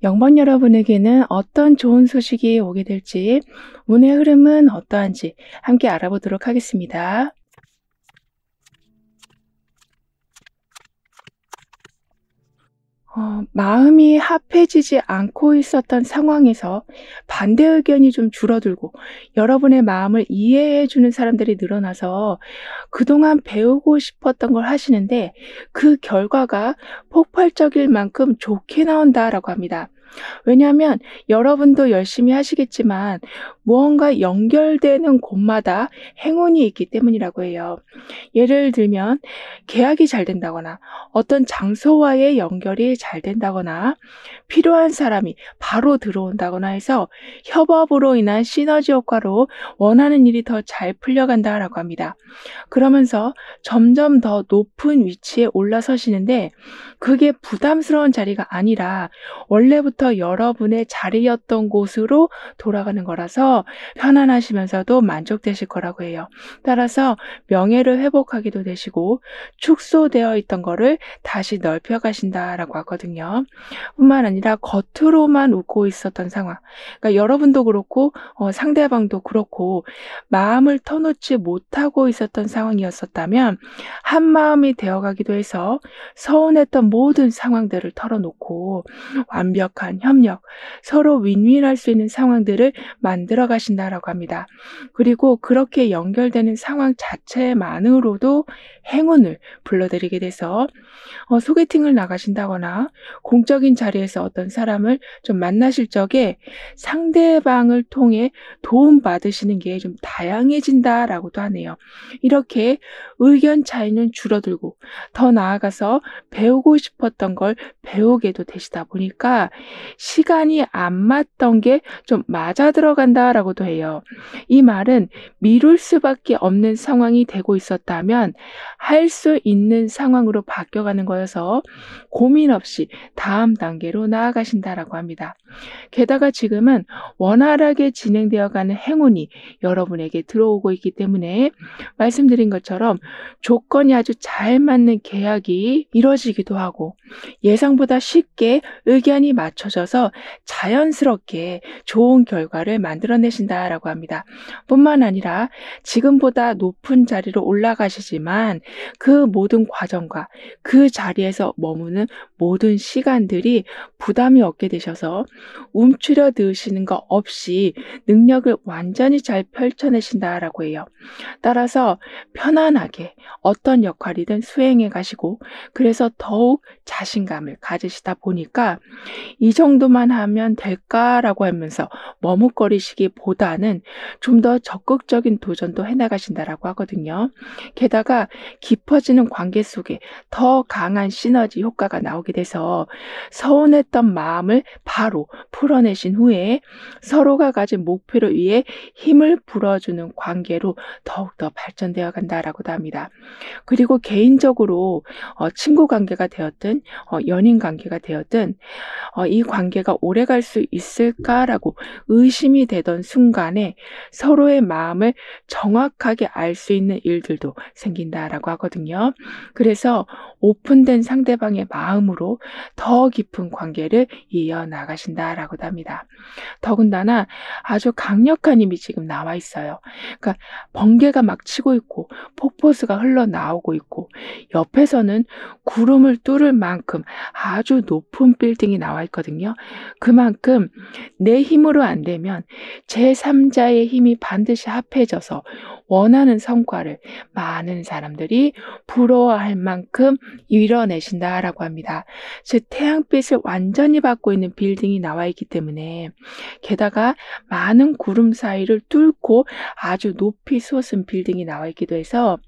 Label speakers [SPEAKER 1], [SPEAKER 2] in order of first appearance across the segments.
[SPEAKER 1] 영번 여러분에게는 어떤 좋은 소식이 오게 될지, 운의 흐름은 어떠한지 함께 알아보도록 하겠습니다. 마음이 합해지지 않고 있었던 상황에서 반대 의견이 좀 줄어들고 여러분의 마음을 이해해 주는 사람들이 늘어나서 그동안 배우고 싶었던 걸 하시는데 그 결과가 폭발적일 만큼 좋게 나온다라고 합니다. 왜냐하면 여러분도 열심히 하시겠지만 무언가 연결되는 곳마다 행운이 있기 때문이라고 해요. 예를 들면 계약이 잘 된다거나 어떤 장소와의 연결이 잘 된다거나 필요한 사람이 바로 들어온다거나 해서 협업으로 인한 시너지 효과로 원하는 일이 더 잘 풀려간다라고 합니다. 그러면서 점점 더 높은 위치에 올라서시는데 그게 부담스러운 자리가 아니라 원래부터 여러분의 자리였던 곳으로 돌아가는 거라서 편안하시면서도 만족되실 거라고 해요. 따라서 명예를 회복하기도 되시고 축소되어 있던 거를 다시 넓혀 가신다라고 하거든요. 뿐만 아니라 겉으로만 웃고 있었던 상황. 그러니까 여러분도 그렇고 상대방도 그렇고 마음을 터놓지 못하고 있었던 상황이었었다면 한마음이 되어가기도 해서 서운했던 모든 상황들을 털어놓고 완벽한 협력, 서로 윈윈할 수 있는 상황들을 만들어 가신다라고 합니다. 그리고 그렇게 연결되는 상황 자체만으로도 행운을 불러들이게 돼서 소개팅을 나가신다거나 공적인 자리에서 어떤 사람을 좀 만나실 적에 상대방을 통해 도움받으시는 게 좀 다양해진다라고도 하네요. 이렇게 의견 차이는 줄어들고 더 나아가서 배우고 싶었던 걸 배우게도 되시다 보니까 시간이 안 맞던 게 좀 맞아 들어간다라고도 해요. 이 말은 미룰 수밖에 없는 상황이 되고 있었다면 할 수 있는 상황으로 바뀌어가는 거여서 고민 없이 다음 단계로 나아가신다라고 합니다. 게다가 지금은 원활하게 진행되어가는 행운이 여러분에게 들어오고 있기 때문에 말씀드린 것처럼 조건이 아주 잘 맞는 계약이 이루어지기도 하고 예상보다 쉽게 의견이 맞춰져서 자연스럽게 좋은 결과를 만들어내신다라고 합니다. 뿐만 아니라 지금보다 높은 자리로 올라가시지만 그 모든 과정과 그 자리에서 머무는 모든 시간들이 부담이 없게 되셔서 움츠려 드시는 거 없이 능력을 완전히 잘 펼쳐내신다라고 해요. 따라서 편안하게 어떤 역할이든 수행해 가시고 그래서 더욱 자신감을 가지시다 보니까 '이 정도만 하면 될까?'라고 하면서 머뭇거리시기보다는 좀 더 적극적인 도전도 해 나가신다라고 하거든요. 게다가 깊어지는 관계 속에 더 강한 시너지 효과가 나오게 돼서 서운했던 마음을 바로 풀어내신 후에 서로가 가진 목표를 위해 힘을 불어주는 관계로 더욱더 발전되어 간다라고도 합니다. 그리고 개인적으로 친구 관계가 되었든 연인 관계가 되었든 이 관계가 오래갈 수 있을까라고 의심이 되던 순간에 서로의 마음을 정확하게 알 수 있는 일들도 생긴다라고 하거든요. 그래서 오픈된 상대방의 마음으로 더 깊은 관계를 이어나가신다라고도 합니다. 더군다나 아주 강력한 힘이 지금 나와 있어요. 그러니까 번개가 막 치고 있고 폭포수가 흘러나오고 있고 옆에서는 구름을 뚫을 만큼 아주 높은 빌딩이 나와 있거든요. 그만큼 내 힘으로 안 되면 제3자의 힘이 반드시 합해져서 원하는 성과를 많은 사람들이 부러워할 만큼 이뤄내신다라고 합니다. 즉 태양빛을 완전히 받고 있는 빌딩이 나와 있기 때문에 게다가 많은 구름 사이를 뚫고 아주 높이 솟은 빌딩이 나와 있기도 해서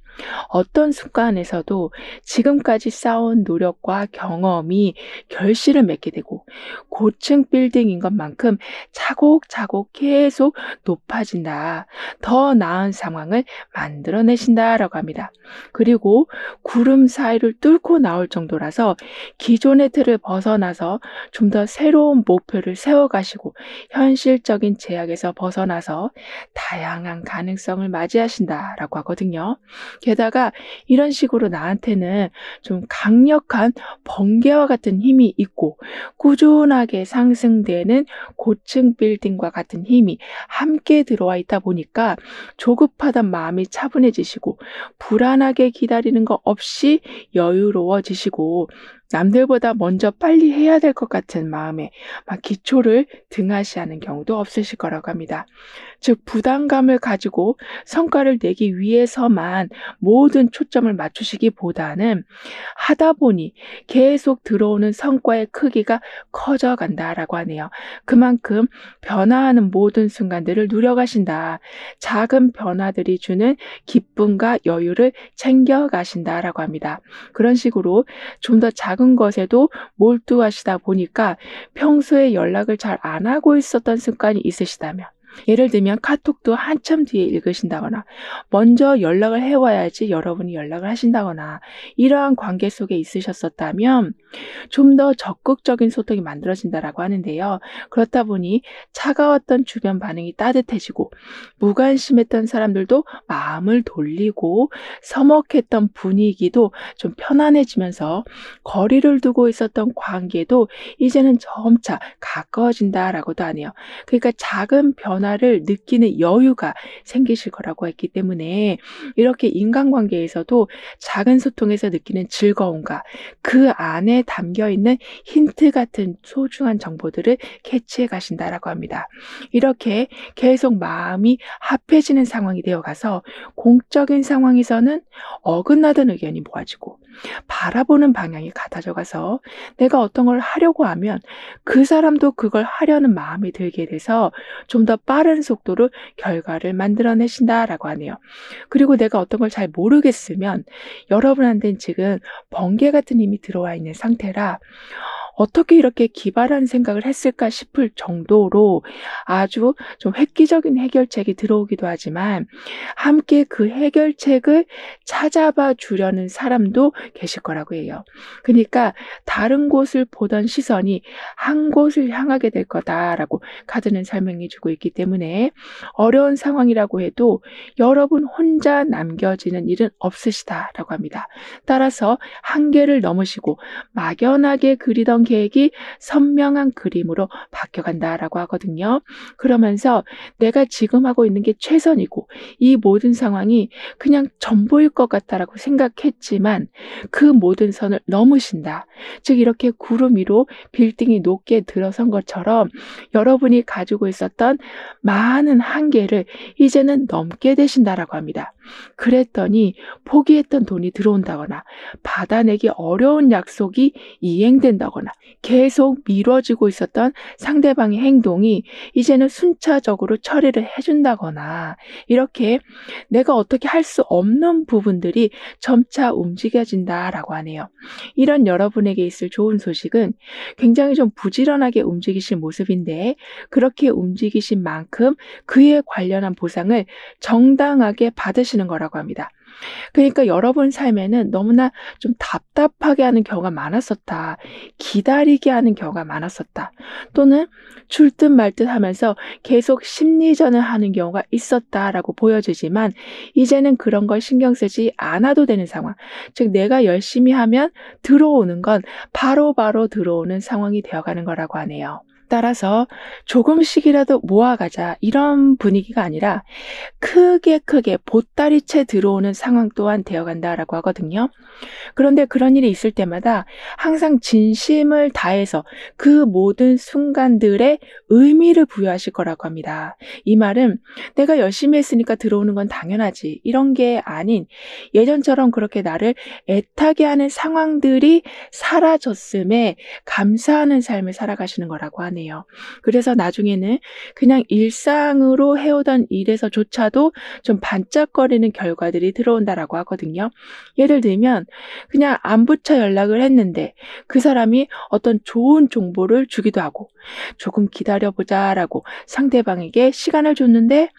[SPEAKER 1] 어떤 순간에서도 지금까지 쌓아온 노력과 경험이 결실을 맺게 되고 고층 빌딩인 것만큼 차곡차곡 계속 높아진다. 더 나은 상황을 만들어내신다라고 합니다. 그리고 구름 사이를 뚫고 나올 정도라서 기존의 틀을 벗어나서 좀 더 새로운 목표를 세워가시고 현실적인 제약에서 벗어나서 다양한 가능성을 맞이하신다라고 하거든요. 게다가 이런 식으로 나한테는 좀 강력한 번개와 같은 힘이 있고 꾸준하게 상승되는 고층 빌딩과 같은 힘이 함께 들어와 있다 보니까 조급하던 마음이 차분해지시고 불안하게 기다리는 거 없이 여유로워지시고 남들보다 먼저 빨리 해야 될 것 같은 마음에 막 기초를 등하시하는 경우도 없으실 거라고 합니다. 즉 부담감을 가지고 성과를 내기 위해서만 모든 초점을 맞추시기보다는 하다 보니 계속 들어오는 성과의 크기가 커져간다라고 하네요. 그만큼 변화하는 모든 순간들을 누려가신다. 작은 변화들이 주는 기쁨과 여유를 챙겨가신다라고 합니다. 그런 식으로 좀 더 작은 것에도 몰두하시다 보니까 평소에 연락을 잘 안 하고 있었던 습관이 있으시다면, 예를 들면 카톡도 한참 뒤에 읽으신다거나 먼저 연락을 해와야지 여러분이 연락을 하신다거나 이러한 관계 속에 있으셨었다면 좀 더 적극적인 소통이 만들어진다라고 하는데요. 그렇다 보니 차가웠던 주변 반응이 따뜻해지고 무관심했던 사람들도 마음을 돌리고 서먹했던 분위기도 좀 편안해지면서 거리를 두고 있었던 관계도 이제는 점차 가까워진다라고도 하네요. 그러니까 작은 변화를 느끼는 여유가 생기실 거라고 했기 때문에 이렇게 인간관계에서도 작은 소통에서 느끼는 즐거움과 그 안에 담겨있는 힌트 같은 소중한 정보들을 캐치해 가신다라고 합니다. 이렇게 계속 마음이 합해지는 상황이 되어가서 공적인 상황에서는 어긋나던 의견이 모아지고 바라보는 방향이 같아져 가서 내가 어떤 걸 하려고 하면 그 사람도 그걸 하려는 마음이 들게 돼서 좀 더 빠른 속도로 결과를 만들어내신다라고 하네요. 그리고 내가 어떤 걸 잘 모르겠으면 여러분한테는 지금 번개 같은 힘이 들어와 있는 상태라 어떻게 이렇게 기발한 생각을 했을까 싶을 정도로 아주 좀 획기적인 해결책이 들어오기도 하지만 함께 그 해결책을 찾아봐 주려는 사람도 계실 거라고 해요. 그러니까 다른 곳을 보던 시선이 한 곳을 향하게 될 거다라고 카드는 설명해 주고 있기 때문에 어려운 상황이라고 해도 여러분 혼자 남겨지는 일은 없으시다라고 합니다. 따라서 한계를 넘으시고 막연하게 그리던 계획이 선명한 그림으로 바뀌어간다라고 하거든요. 그러면서 내가 지금 하고 있는 게 최선이고 이 모든 상황이 그냥 전부일 것 같다라고 생각했지만 그 모든 선을 넘으신다. 즉 이렇게 구름 위로 빌딩이 높게 들어선 것처럼 여러분이 가지고 있었던 많은 한계를 이제는 넘게 되신다라고 합니다. 그랬더니 포기했던 돈이 들어온다거나 받아내기 어려운 약속이 이행된다거나 계속 미뤄지고 있었던 상대방의 행동이 이제는 순차적으로 처리를 해준다거나 이렇게 내가 어떻게 할 수 없는 부분들이 점차 움직여진다라고 하네요. 이런 여러분에게 있을 좋은 소식은 굉장히 좀 부지런하게 움직이신 모습인데 그렇게 움직이신 만큼 그에 관련한 보상을 정당하게 받으시는 거라고 합니다. 그러니까 여러분 삶에는 너무나 좀 답답하게 하는 경우가 많았었다. 기다리게 하는 경우가 많았었다. 또는 줄 듯 말 듯 하면서 계속 심리전을 하는 경우가 있었다라고 보여지지만 이제는 그런 걸 신경 쓰지 않아도 되는 상황. 즉 내가 열심히 하면 들어오는 건 바로바로 들어오는 상황이 되어가는 거라고 하네요. 따라서 조금씩이라도 모아가자 이런 분위기가 아니라 크게 보따리채 들어오는 상황 또한 되어간다라고 하거든요. 그런데 그런 일이 있을 때마다 항상 진심을 다해서 그 모든 순간들의 의미를 부여하실 거라고 합니다. 이 말은 내가 열심히 했으니까 들어오는 건 당연하지 이런 게 아닌 예전처럼 그렇게 나를 애타게 하는 상황들이 사라졌음에 감사하는 삶을 살아가시는 거라고 하네요. 그래서 나중에는 그냥 일상으로 해오던 일에서조차도 좀 반짝거리는 결과들이 들어온다라고 하거든요. 예를 들면 그냥 안부처 연락을 했는데 그 사람이 어떤 좋은 정보를 주기도 하고 조금 기다려보자라고 상대방에게 시간을 줬는데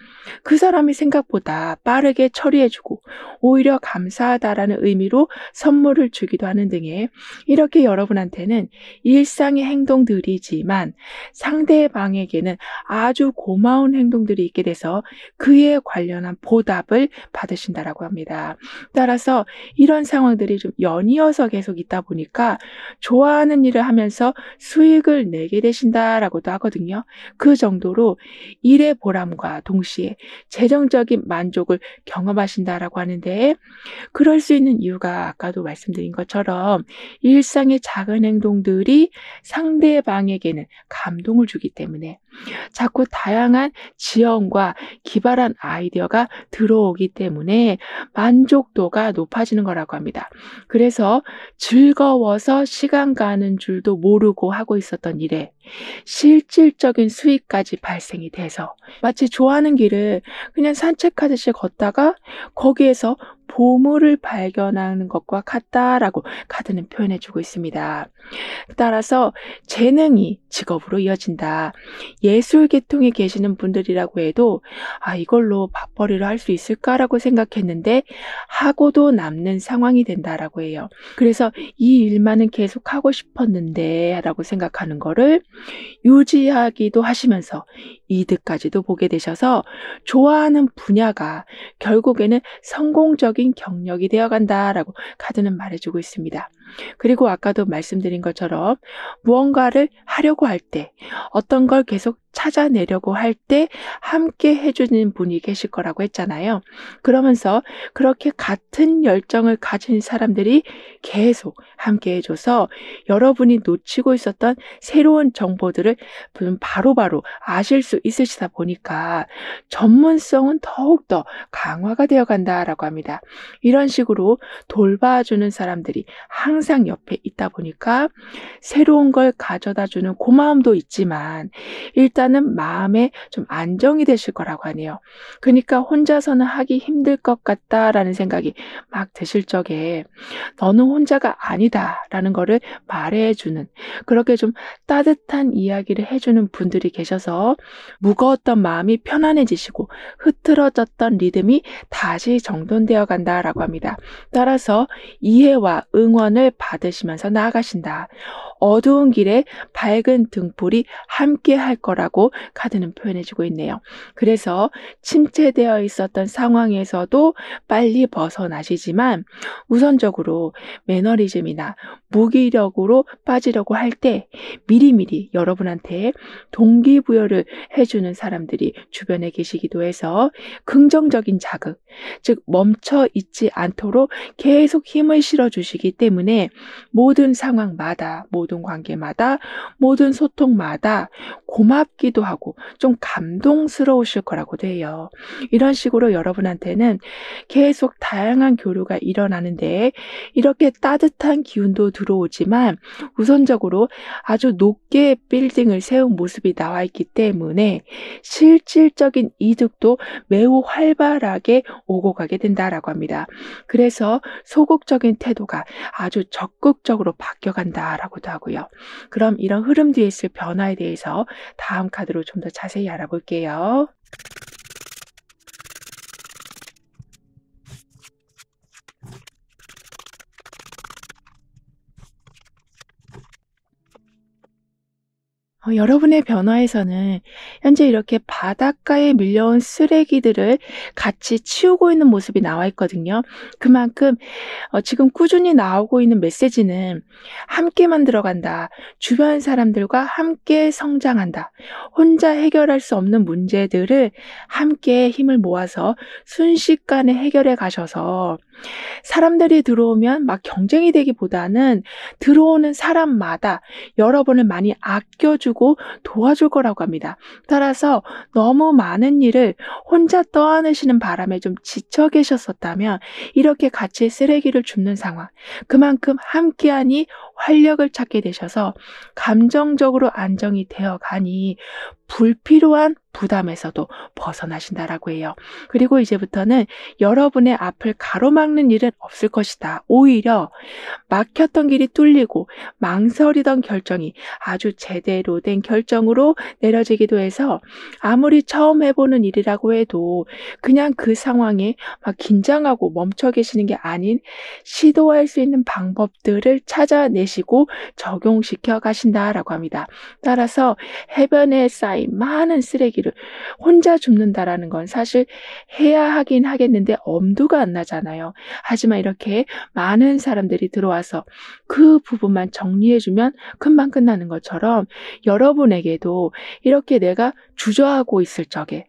[SPEAKER 1] 그 사람이 생각보다 빠르게 처리해주고 오히려 감사하다라는 의미로 선물을 주기도 하는 등의 이렇게 여러분한테는 일상의 행동들이지만 상대방에게는 아주 고마운 행동들이 있게 돼서 그에 관련한 보답을 받으신다라고 합니다. 따라서 이런 상황들이 좀 연이어서 계속 있다 보니까 좋아하는 일을 하면서 수익을 내게 되신다라고도 하거든요. 그 정도로 일의 보람과 동시에 재정적인 만족을 경험하신다라고 하는데, 그럴 수 있는 이유가 아까도 말씀드린 것처럼 일상의 작은 행동들이 상대방에게는 감동을 주기 때문에 자꾸 다양한 지원과 기발한 아이디어가 들어오기 때문에 만족도가 높아지는 거라고 합니다. 그래서 즐거워서 시간 가는 줄도 모르고 하고 있었던 일에 실질적인 수익까지 발생이 돼서 마치 좋아하는 길을 그냥 산책하듯이 걷다가 거기에서 보물을 발견하는 것과 같다라고 카드는 표현해 주고 있습니다. 따라서 재능이 직업으로 이어진다. 예술 계통에 계시는 분들이라고 해도 이걸로 밥벌이를 할 수 있을까라고 생각했는데 하고도 남는 상황이 된다라고 해요. 그래서 이 일만은 계속 하고 싶었는데 라고 생각하는 거를 유지하기도 하시면서 이득까지도 보게 되셔서 좋아하는 분야가 결국에는 성공적인 경력이 되어간다라고 카드는 말해주고 있습니다. 그리고 아까도 말씀드린 것처럼 무언가를 하려고 할 때, 어떤 걸 계속 찾아내려고 할 때 함께 해주는 분이 계실 거라고 했잖아요. 그러면서 그렇게 같은 열정을 가진 사람들이 계속 함께 해줘서 여러분이 놓치고 있었던 새로운 정보들을 바로바로 아실 수 있으시다 보니까 전문성은 더욱더 강화가 되어 간다라고 합니다. 이런 식으로 돌봐주는 사람들이 항상 옆에 있다 보니까 새로운 걸 가져다 주는 고마움도 있지만 일단은 마음에 좀 안정이 되실 거라고 하네요. 그러니까 혼자서는 하기 힘들 것 같다라는 생각이 막 드실 적에 너는 혼자가 아니다라는 거를 말해주는, 그렇게 좀 따뜻한 이야기를 해주는 분들이 계셔서 무거웠던 마음이 편안해지시고 흐트러졌던 리듬이 다시 정돈되어 간다라고 합니다. 따라서 이해와 응원을 받으시면서 나아가신다. 어두운 길에 밝은 등불이 함께 할 거라고 카드는 표현해주고 있네요. 그래서 침체되어 있었던 상황에서도 빨리 벗어나시지만 우선적으로 매너리즘이나 무기력으로 빠지려고 할 때 미리미리 여러분한테 동기부여를 해주는 사람들이 주변에 계시기도 해서 긍정적인 자극, 즉 멈춰 있지 않도록 계속 힘을 실어주시기 때문에 모든 상황마다, 모든 관계마다, 모든 소통마다 고맙기도 하고 좀 감동스러우실 거라고도 해요. 이런 식으로 여러분한테는 계속 다양한 교류가 일어나는데 이렇게 따뜻한 기운도 들어오지만 우선적으로 아주 높게 빌딩을 세운 모습이 나와 있기 때문에 실질적인 이득도 매우 활발하게 오고 가게 된다라고 합니다. 그래서 소극적인 태도가 아주 적극적으로 바뀌어간다라고도 하고요. 그럼 이런 흐름 뒤에 있을 변화에 대해서 다음 카드로 좀 더 자세히 알아볼게요. 여러분의 변화에서는 현재 이렇게 바닷가에 밀려온 쓰레기들을 같이 치우고 있는 모습이 나와 있거든요. 그만큼 지금 꾸준히 나오고 있는 메시지는 함께 만들어간다. 주변 사람들과 함께 성장한다. 혼자 해결할 수 없는 문제들을 함께 힘을 모아서 순식간에 해결해 가셔서 사람들이 들어오면 막 경쟁이 되기보다는 들어오는 사람마다 여러분을 많이 아껴주고 도와줄 거라고 합니다. 따라서 너무 많은 일을 혼자 떠안으시는 바람에 좀 지쳐 계셨었다면 이렇게 같이 쓰레기를 줍는 상황, 그만큼 함께하니 활력을 찾게 되셔서 감정적으로 안정이 되어 가니 불필요한 부담에서도 벗어나신다라고 해요. 그리고 이제부터는 여러분의 앞을 가로막는 일은 없을 것이다. 오히려 막혔던 길이 뚫리고 망설이던 결정이 아주 제대로 된 결정으로 내려지기도 해서 아무리 처음 해보는 일이라고 해도 그냥 그 상황에 막 긴장하고 멈춰 계시는 게 아닌 시도할 수 있는 방법들을 찾아내시고 적용시켜 가신다라고 합니다. 따라서 해변에 쌓인 많은 쓰레기를 혼자 줍는다라는 건 사실 해야 하긴 하겠는데 엄두가 안 나잖아요. 하지만 이렇게 많은 사람들이 들어와서 그 부분만 정리해주면 금방 끝나는 것처럼 여러분에게도 이렇게 내가 주저하고 있을 적에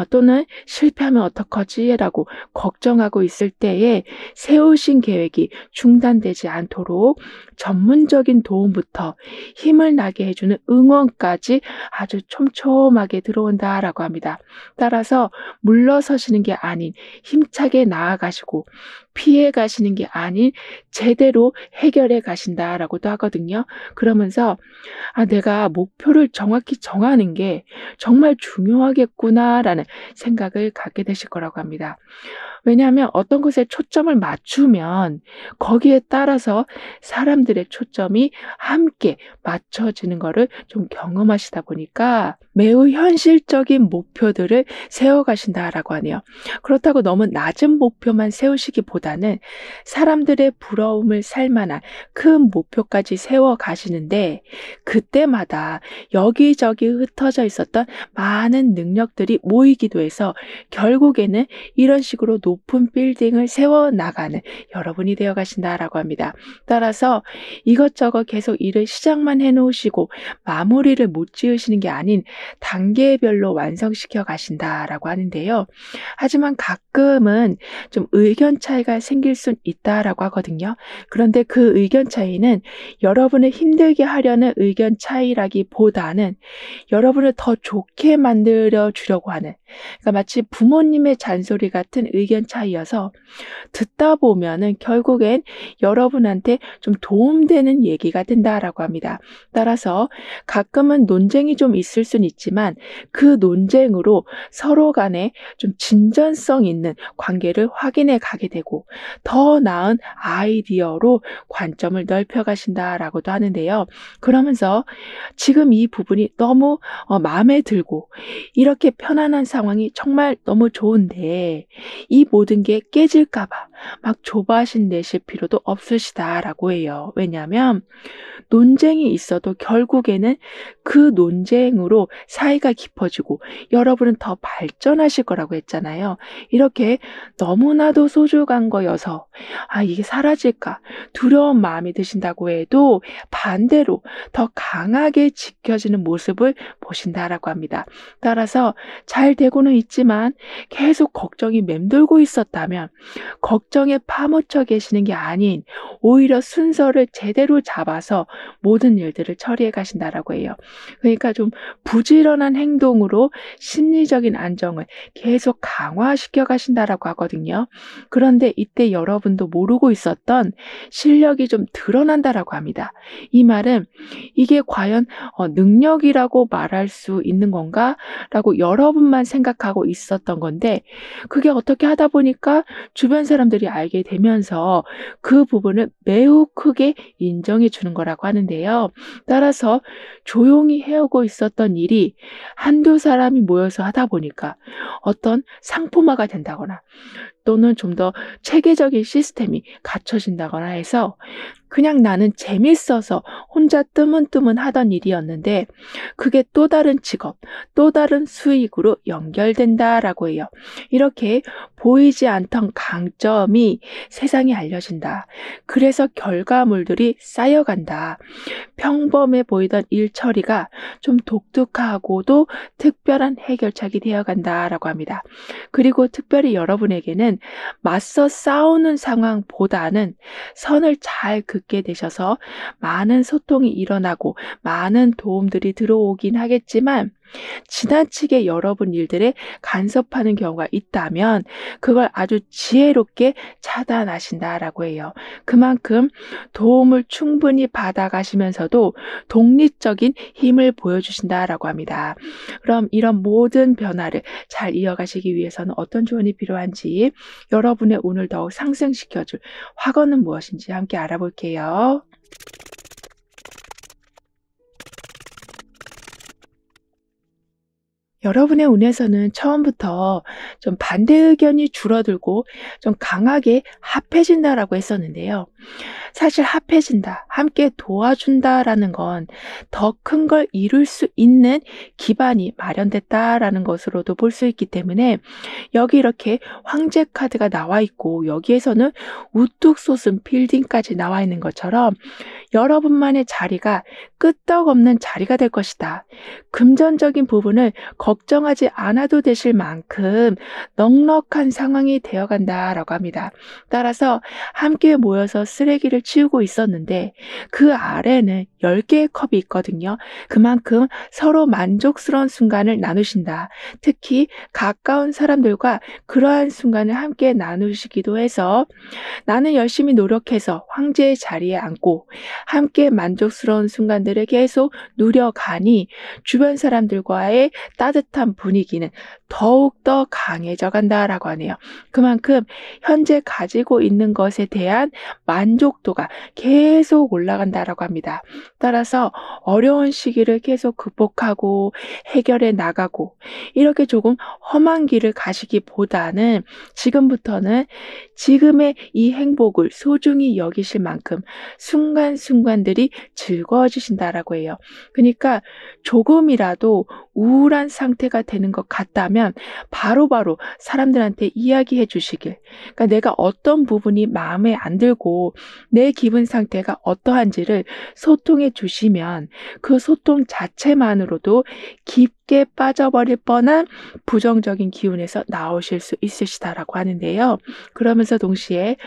[SPEAKER 1] 또는 실패하면 어떡하지? 라고 걱정하고 있을 때에 세우신 계획이 중단되지 않도록 전문적인 도움부터 힘을 나게 해주는 응원까지 아주 촘촘하게 들어온다라고 합니다. 따라서 물러서시는 게 아닌 힘차게 나아가시고 피해 가시는 게 아닌 제대로 해결해 가신다라고도 하거든요. 그러면서 내가 목표를 정확히 정하는 게 정말 중요하겠구나라는 생각을 갖게 되실 거라고 합니다. 왜냐하면 어떤 것에 초점을 맞추면 거기에 따라서 사람들의 초점이 함께 맞춰지는 거를 좀 경험하시다 보니까 매우 현실적인 목표들을 세워가신다라고 하네요. 그렇다고 너무 낮은 목표만 세우시기보다는 사람들의 부러움을 살 만한 큰 목표까지 세워가시는데 그때마다 여기저기 흩어져 있었던 많은 능력들이 모이기도 해서 결국에는 이런 식으로 높은 빌딩을 세워나가는 여러분이 되어 가신다라고 합니다. 따라서 이것저것 계속 일을 시작만 해놓으시고 마무리를 못 지으시는 게 아닌 단계별로 완성시켜 가신다라고 하는데요. 하지만 가끔은 좀 의견 차이가 생길 수 있다라고 하거든요. 그런데 그 의견 차이는 여러분을 힘들게 하려는 의견 차이라기보다는 여러분을 더 좋게 만들어 주려고 하는, 그러니까 마치 부모님의 잔소리 같은 의견 차이여서 듣다 보면은 결국엔 여러분한테 좀 도움되는 얘기가 된다라고 합니다. 따라서 가끔은 논쟁이 좀 있을 수는 있지만 그 논쟁으로 서로 간에 좀 진전성 있는 관계를 확인해 가게 되고 더 나은 아이디어로 관점을 넓혀 가신다라고도 하는데요. 그러면서 지금 이 부분이 너무 마음에 들고 이렇게 편안한 상황이 정말 너무 좋은데 이 모든 게 깨질까 봐 막 조바심 내실 필요도 없으시다라고 해요. 왜냐하면 논쟁이 있어도 결국에는 그 논쟁으로 사이가 깊어지고 여러분은 더 발전하실 거라고 했잖아요. 이렇게 너무나도 소중한 거여서 이게 사라질까 두려운 마음이 드신다고 해도 반대로 더 강하게 지켜지는 모습을 보신다라고 합니다. 따라서 잘 되고는 있지만 계속 걱정이 맴돌고 있었다면 걱정에 파묻혀 계시는 게 아닌 오히려 순서를 제대로 잡아서 모든 일들을 처리해 가신다라고 해요. 그러니까 좀 부지런한 행동으로 심리적인 안정을 계속 강화시켜 가신다라고 하거든요. 그런데 이때 여러분도 모르고 있었던 실력이 좀 드러난다라고 합니다. 이 말은 이게 과연 능력이라고 말할 수 있는 건가? 라고 여러분만 생각하고 있었던 건데 그게 어떻게 하다 보니까 주변 사람들이 알게 되면서 그 부분을 매우 크게 인정해 주는 거라고 하는데요. 따라서 조용히 해오고 있었던 일이 한두 사람이 모여서 하다 보니까 어떤 상품화가 된다거나 또는 좀 더 체계적인 시스템이 갖춰진다거나 해서 그냥 나는 재밌어서 혼자 뜨문뜨문 하던 일이었는데 그게 또 다른 직업, 또 다른 수익으로 연결된다라고 해요. 이렇게 보이지 않던 강점이 세상에 알려진다. 그래서 결과물들이 쌓여간다. 평범해 보이던 일 처리가 좀 독특하고도 특별한 해결책이 되어간다라고 합니다. 그리고 특별히 여러분에게는 맞서 싸우는 상황보다는 선을 잘 긋게 되셔서 많은 소통이 일어나고 많은 도움들이 들어오긴 하겠지만 지나치게 여러분 일들에 간섭하는 경우가 있다면 그걸 아주 지혜롭게 차단하신다라고 해요. 그만큼 도움을 충분히 받아가시면서도 독립적인 힘을 보여주신다라고 합니다. 그럼 이런 모든 변화를 잘 이어가시기 위해서는 어떤 조언이 필요한지, 여러분의 운을 더욱 상승시켜줄 화건은 무엇인지 함께 알아볼게요. 여러분의 운에서는 처음부터 좀 반대 의견이 줄어들고 좀 강하게 합해진다라고 했었는데요. 사실 합해진다, 함께 도와준다라는 건 더 큰 걸 이룰 수 있는 기반이 마련됐다라는 것으로도 볼 수 있기 때문에, 여기 이렇게 황제 카드가 나와 있고 여기에서는 우뚝 솟은 빌딩까지 나와 있는 것처럼 여러분만의 자리가 끄떡없는 자리가 될 것이다. 금전적인 부분을 걱정하지 않아도 되실 만큼 넉넉한 상황이 되어간다라고 합니다. 따라서 함께 모여서 쓰레기를 치우고 있었는데 그 아래는 10개의 컵이 있거든요. 그만큼 서로 만족스러운 순간을 나누신다. 특히 가까운 사람들과 그러한 순간을 함께 나누시기도 해서, 나는 열심히 노력해서 황제의 자리에 앉고 함께 만족스러운 순간들을 계속 누려가니 주변 사람들과의 따뜻한 분위기는 더욱더 강해져 간다라고 하네요. 그만큼 현재 가지고 있는 것에 대한 만족도가 계속 올라간다라고 합니다. 따라서 어려운 시기를 계속 극복하고 해결해 나가고 이렇게 조금 험한 길을 가시기보다는 지금부터는 지금의 이 행복을 소중히 여기실 만큼 순간순간들이 즐거워지신다라고 해요. 그러니까 조금이라도 우울한 상태가 되는 것 같다면 바로바로 사람들한테 이야기해 주시길. 그러니까 내가 어떤 부분이 마음에 안 들고 내 기분 상태가 어떠한지를 소통해 주시면 그 소통 자체만으로도 깊게 빠져버릴 뻔한 부정적인 기운에서 나오실 수 있으시다라고 하는데요. 그러면서 동시에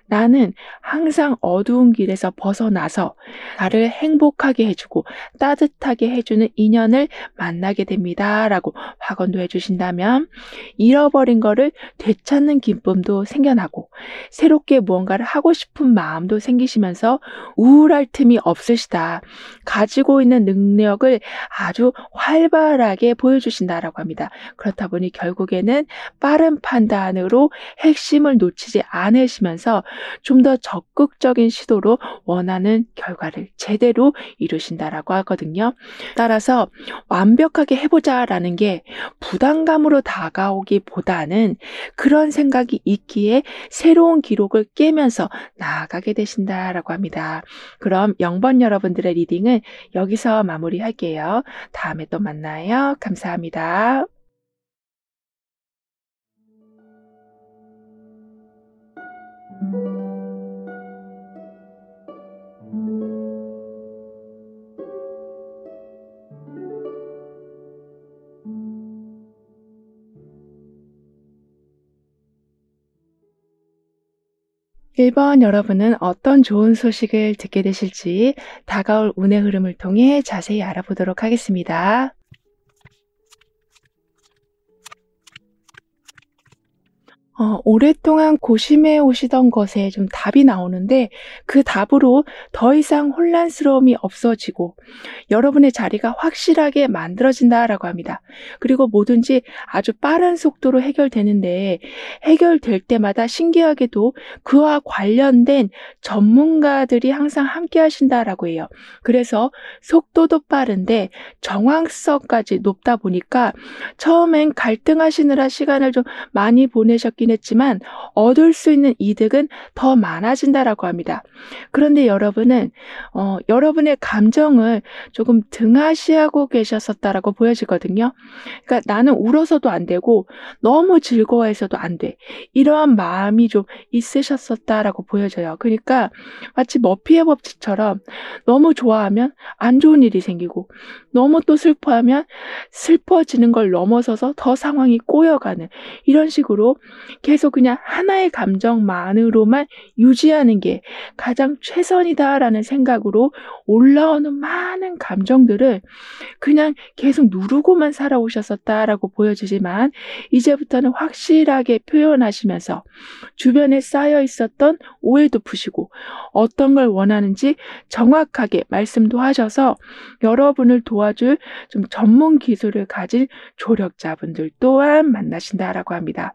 [SPEAKER 1] 나는 항상 어두운 길에서 벗어나서 나를 행복하게 해주고 따뜻하게 해주는 인연을 만나게 됩니다. 라고 확언도 해주신다면 잃어버린 거를 되찾는 기쁨도 생겨나고 새롭게 무언가를 하고 싶은 마음도 생기시면서 우울할 틈이 없으시다. 가지고 있는 능력을 아주 활발하게 보여주신다라고 합니다. 그렇다 보니 결국에는 빠른 판단으로 핵심을 놓치지 않으시면서 좀 더 적극적인 시도로 원하는 결과를 제대로 이루신다라고 하거든요. 따라서 완벽하게 해보자라는 게 부담감으로 다가오기보다는 그런 생각이 있기에 새로운 기록을 깨면서 나아가게 되신다라고 합니다. 그럼 0번 여러분들의 리딩은 여기서 마무리할게요. 다음에 또 만나요. 감사합니다. (1번) 여러분은 어떤 좋은 소식을 듣게 되실지 다가올 운의 흐름을 통해 자세히 알아보도록 하겠습니다. 오랫동안 고심해 오시던 것에 좀 답이 나오는데 그 답으로 더 이상 혼란스러움이 없어지고 여러분의 자리가 확실하게 만들어진다라고 합니다. 그리고 뭐든지 아주 빠른 속도로 해결되는데 해결될 때마다 신기하게도 그와 관련된 전문가들이 항상 함께 하신다라고 해요. 그래서 속도도 빠른데 정확성까지 높다 보니까 처음엔 갈등하시느라 시간을 좀 많이 보내셨긴 했지만 얻을 수 있는 이득은 더 많아진다라고 합니다. 그런데 여러분은 여러분의 감정을 조금 등하시하고 계셨었다라고 보여지거든요. 그러니까 나는 울어서도 안 되고 너무 즐거워해서도 안 돼. 이러한 마음이 좀 있으셨었다라고 보여져요. 그러니까 마치 머피의 법칙처럼 너무 좋아하면 안 좋은 일이 생기고 너무 또 슬퍼하면 슬퍼지는 걸 넘어서서 더 상황이 꼬여가는 이런 식으로 계속 그냥 하나의 감정만으로만 유지하는 게 가장 최선이다라는 생각으로 올라오는 많은 감정들을 그냥 계속 누르고만 살아오셨었다라고 보여지지만, 이제부터는 확실하게 표현하시면서 주변에 쌓여 있었던 오해도 푸시고 어떤 걸 원하는지 정확하게 말씀도 하셔서 여러분을 도와줄 좀 전문 기술을 가진 조력자분들 또한 만나신다라고 합니다.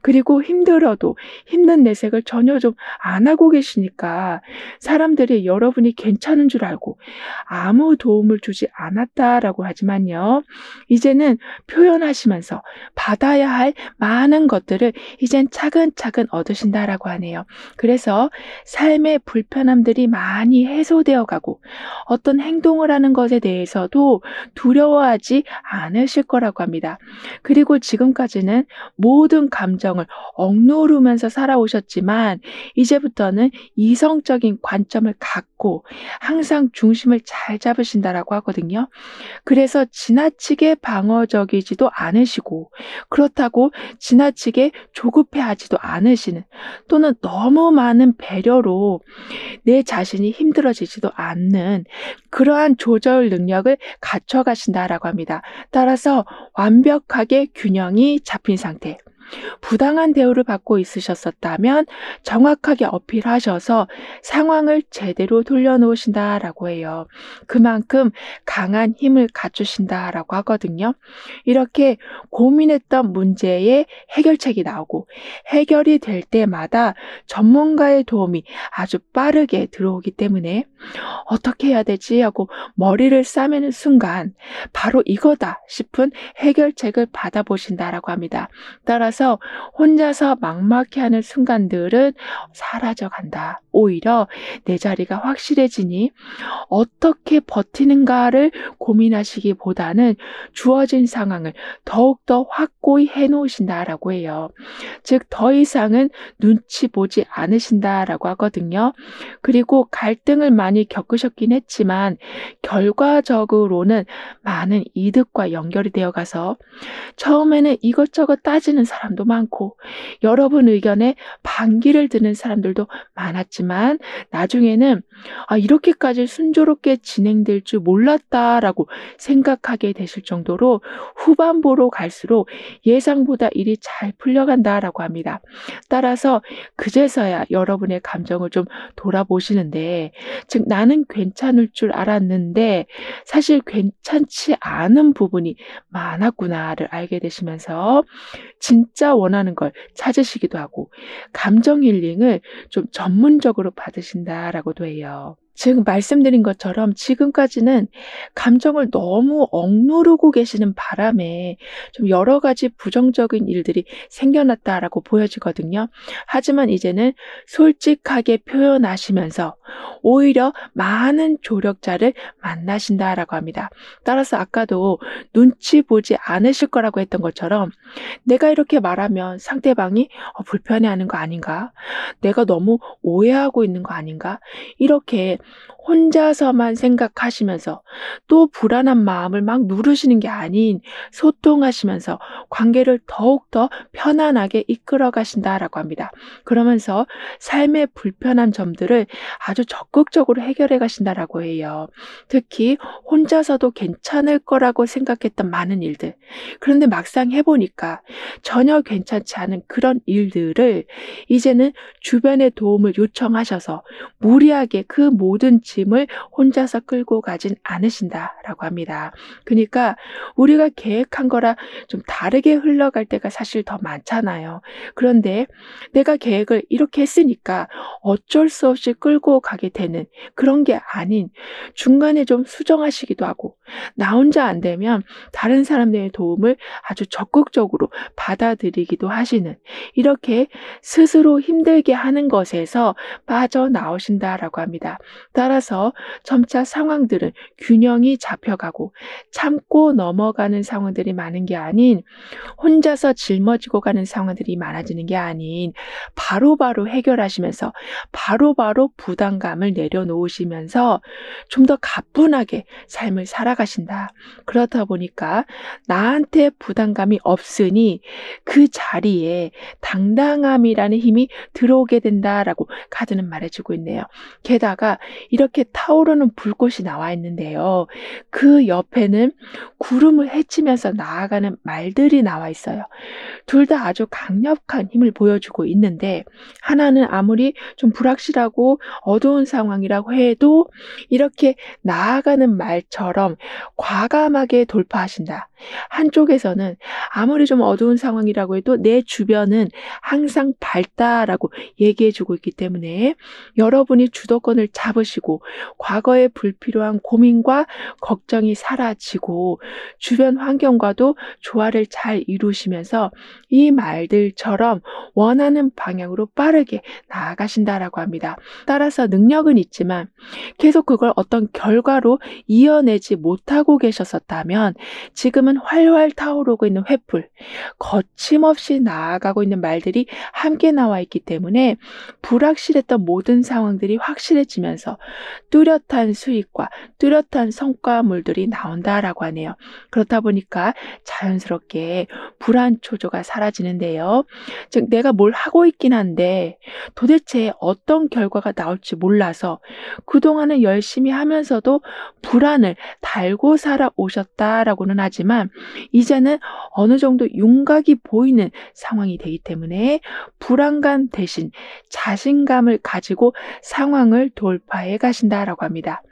[SPEAKER 1] 그리고 힘들어도 힘든 내색을 전혀 좀 안 하고 계시니까 사람들이 여러분이 괜찮은 줄 알고 아무 도움을 주지 않았다라고 하지만요, 이제는 표현하시면서 받아야 할 많은 것들을 이젠 차근차근 얻으신다라고 하네요. 그래서 삶의 불편함들이 많이 해소되어 가고 어떤 행동을 하는 것에 대해서도 두려워하지 않으실 거라고 합니다. 그리고 지금까지는 모든 감정을 억누르면서 살아오셨지만 이제부터는 이성적인 관점을 갖고 항상 중심을 잘 잡으신다라고 하거든요. 그래서 지나치게 방어적이지도 않으시고, 그렇다고 지나치게 조급해하지도 않으시는, 또는 너무 많은 배려로 내 자신이 힘들어지지도 않는 그러한 조절 능력을 갖춰가신다라고 합니다. 따라서 완벽하게 균형이 잡힌 상태. 부당한 대우를 받고 있으셨었다면 정확하게 어필하셔서 상황을 제대로 돌려놓으신다라고 해요. 그만큼 강한 힘을 갖추신다라고 하거든요. 이렇게 고민했던 문제의 해결책이 나오고 해결이 될 때마다 전문가의 도움이 아주 빠르게 들어오기 때문에 어떻게 해야 되지 하고 머리를 싸매는 순간 바로 이거다 싶은 해결책을 받아보신다라고 합니다. 따라서 혼자서 막막해하는 순간들은 사라져간다. 오히려 내 자리가 확실해지니 어떻게 버티는가를 고민하시기보다는 주어진 상황을 더욱더 확고히 해놓으신다라고 해요. 즉 더 이상은 눈치 보지 않으신다라고 하거든요. 그리고 갈등을 많이 겪으셨긴 했지만 결과적으로는 많은 이득과 연결이 되어 가서 처음에는 이것저것 따지는 사람도 많고 여러분 의견에 반기를 드는 사람들도 많았지만 나중에는 이렇게까지 순조롭게 진행될 줄 몰랐다라고 생각하게 되실 정도로 후반부로 갈수록 예상보다 일이 잘 풀려간다라고 합니다. 따라서 그제서야 여러분의 감정을 좀 돌아보시는데, 즉 나는 괜찮을 줄 알았는데 사실 괜찮지 않은 부분이 많았구나를 알게 되시면서 진짜 원하는 걸 찾으시기도 하고 감정 힐링을 좀 전문적으로 받으신다라고도 해요. 즉 말씀드린 것처럼 지금까지는 감정을 너무 억누르고 계시는 바람에 좀 여러 가지 부정적인 일들이 생겨났다라고 보여지거든요. 하지만 이제는 솔직하게 표현하시면서 오히려 많은 조력자를 만나신다라고 합니다. 따라서 아까도 눈치 보지 않으실 거라고 했던 것처럼 내가 이렇게 말하면 상대방이 불편해하는 거 아닌가? 내가 너무 오해하고 있는 거 아닌가? 이렇게 혼자서만 생각하시면서 또 불안한 마음을 막 누르시는 게 아닌 소통하시면서 관계를 더욱더 편안하게 이끌어 가신다라고 합니다. 그러면서 삶의 불편한 점들을 아주 적극적으로 해결해 가신다라고 해요. 특히 혼자서도 괜찮을 거라고 생각했던 많은 일들. 그런데 막상 해보니까 전혀 괜찮지 않은 그런 일들을 이제는 주변의 도움을 요청하셔서 무리하게 그 모든 짐을 혼자서 끌고 가진 않으신다라고 합니다. 그러니까 우리가 계획한 거랑 좀 다르게 흘러갈 때가 사실 더 많잖아요. 그런데 내가 계획을 이렇게 했으니까 어쩔 수 없이 끌고 가게 되는 그런 게 아닌 중간에 좀 수정하시기도 하고 나 혼자 안 되면 다른 사람들의 도움을 아주 적극적으로 받아들이기도 하시는, 이렇게 스스로 힘들게 하는 것에서 빠져나오신다라고 합니다. 따라서 점차 상황들은 균형이 잡혀가고 참고 넘어가는 상황들이 많은 게 아닌 혼자서 짊어지고 가는 상황들이 많아지는 게 아닌 바로바로 해결하시면서 바로바로 부담감을 내려놓으시면서 좀 더 가뿐하게 삶을 살아가신다. 그렇다 보니까 나한테 부담감이 없으니 그 자리에 당당함이라는 힘이 들어오게 된다라고 카드는 말해주고 있네요. 게다가 이렇게 타오르는 불꽃이 나와 있는데요. 그 옆에는 구름을 헤치면서 나아가는 말들이 나와 있어요. 둘 다 아주 강력한 힘을 보여주고 있는데 하나는 아무리 좀 불확실하고 어두운 상황이라고 해도 이렇게 나아가는 말처럼 과감하게 돌파하신다. 한쪽에서는 아무리 좀 어두운 상황이라고 해도 내 주변은 항상 밝다라고 얘기해주고 있기 때문에 여러분이 주도권을 잡으시고 과거의 불필요한 고민과 걱정이 사라지고 주변 환경과도 조화를 잘 이루시면서 이 말들처럼 원하는 방향으로 빠르게 나아가신다라고 합니다. 따라서 능력은 있지만 계속 그걸 어떤 결과로 이어내지 못하고 계셨었다면 지금은 활활 타오르고 있는 횃불, 거침없이 나아가고 있는 말들이 함께 나와 있기 때문에 불확실했던 모든 상황들이 확실해지면서 뚜렷한 수익과 뚜렷한 성과물들이 나온다라고 하네요. 그렇다 보니까 자연스럽게 불안 초조가 사라지는데요. 즉 내가 뭘 하고 있긴 한데 도대체 어떤 결과가 나올지 몰라서 그동안은 열심히 하면서도 불안을 달고 살아오셨다라고는 하지만 이제는 어느 정도 윤곽이 보이는 상황이 되기 때문에 불안감 대신 자신감을 가지고 상황을 돌파해 가신다라고 합니다.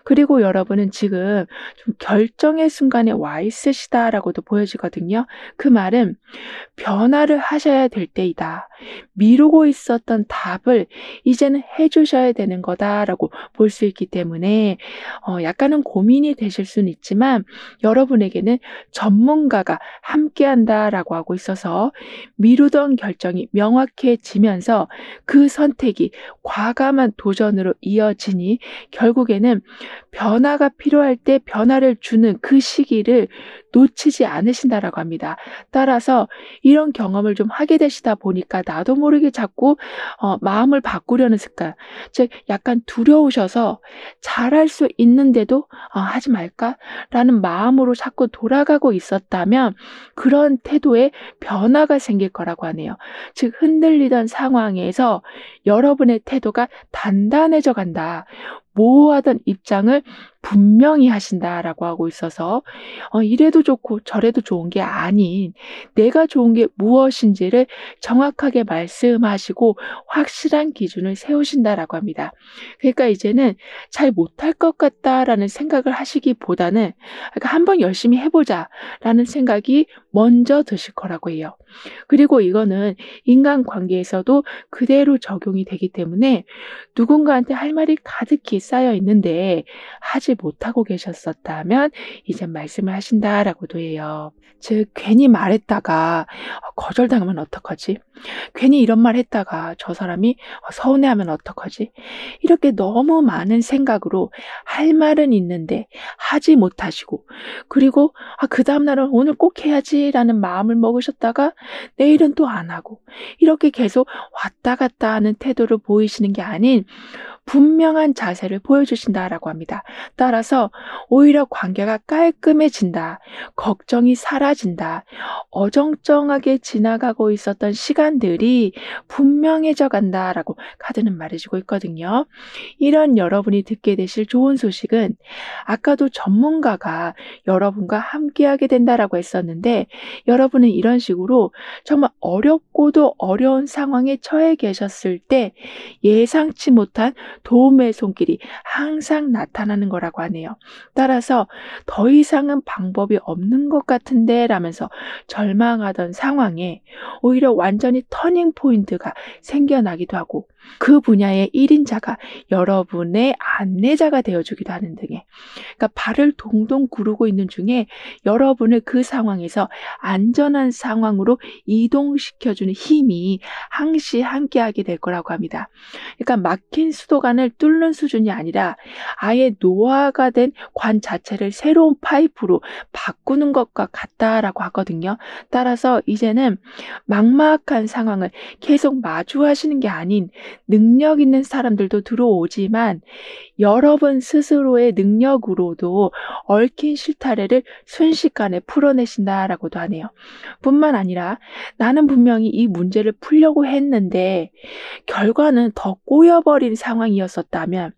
[SPEAKER 1] 그리고 여러분은 지금 좀 결정의 순간에 와 있으시다라고도 보여지거든요. 그 말은 변화를 하셔야 될 때이다. 미루고 있었던 답을 이제는 해주셔야 되는 거다라고 볼 수 있기 때문에 약간은 고민이 되실 수는 있지만 여러분에게는 전문가가 함께한다라고 하고 있어서 미루던 결정이 명확해지면서 그 선택이 과감한 도전으로 이어지니 결국에는 변화가 필요할 때 변화를 주는 그 시기를 놓치지 않으신다라고 합니다. 따라서 이런 경험을 좀 하게 되시다 보니까 나도 모르게 자꾸 마음을 바꾸려는 습관, 즉 약간 두려우셔서 잘할 수 있는데도 하지 말까라는 마음으로 자꾸 돌아가고 있었다면 그런 태도에 변화가 생길 거라고 하네요. 즉 흔들리던 상황에서 여러분의 태도가 단단해져 간다. 모호하던 입장을 분명히 하신다라고 하고 있어서 이래도 좋고 저래도 좋은 게 아닌 내가 좋은 게 무엇인지를 정확하게 말씀하시고 확실한 기준을 세우신다라고 합니다. 그러니까 이제는 잘 못할 것 같다라는 생각을 하시기보다는 그러니까 한번 열심히 해보자라는 생각이 먼저 드실 거라고 해요. 그리고 이거는 인간관계에서도 그대로 적용이 되기 때문에 누군가한테 할 말이 가득히 쌓여 있는데 하지 못하고 계셨었다면 이제 말씀을 하신다라고도 해요. 즉 괜히 말했다가 거절당하면 어떡하지? 괜히 이런 말 했다가 저 사람이 서운해하면 어떡하지? 이렇게 너무 많은 생각으로 할 말은 있는데 하지 못하시고 그리고 그 다음날은 오늘 꼭 해야지라는 마음을 먹으셨다가 내일은 또 안 하고 이렇게 계속 왔다 갔다 하는 태도를 보이시는 게 아닌 분명한 자세를 보여주신다라고 합니다. 따라서 오히려 관계가 깔끔해진다. 걱정이 사라진다. 어정쩡하게 지나가고 있었던 시간들이 분명해져 간다라고 카드는 말해주고 있거든요. 이런 여러분이 듣게 되실 좋은 소식은 아까도 전문가가 여러분과 함께하게 된다라고 했었는데 여러분은 이런 식으로 정말 어렵고도 어려운 상황에 처해 계셨을 때 예상치 못한 도움의 손길이 항상 나타나는 거라고 하네요. 따라서 더 이상은 방법이 없는 것 같은데 라면서 절망하던 상황에 오히려 완전히 터닝 포인트가 생겨나기도 하고 그 분야의 1인자가 여러분의 안내자가 되어주기도 하는 등의, 그러니까 발을 동동 구르고 있는 중에 여러분을 그 상황에서 안전한 상황으로 이동시켜주는 힘이 항시 함께하게 될 거라고 합니다. 그러니까 막힌 수도관을 뚫는 수준이 아니라 아예 노화가 된 관 자체를 새로운 파이프로 바꾸는 것과 같다라고 하거든요. 따라서 이제는 막막한 상황을 계속 마주하시는 게 아닌 능력 있는 사람들도 들어오지만 여러분 스스로의 능력으로도 얽힌 실타래를 순식간에 풀어내신다라고도 하네요. 뿐만 아니라 나는 분명히 이 문제를 풀려고 했는데 결과는 더 꼬여버린 상황이었었다면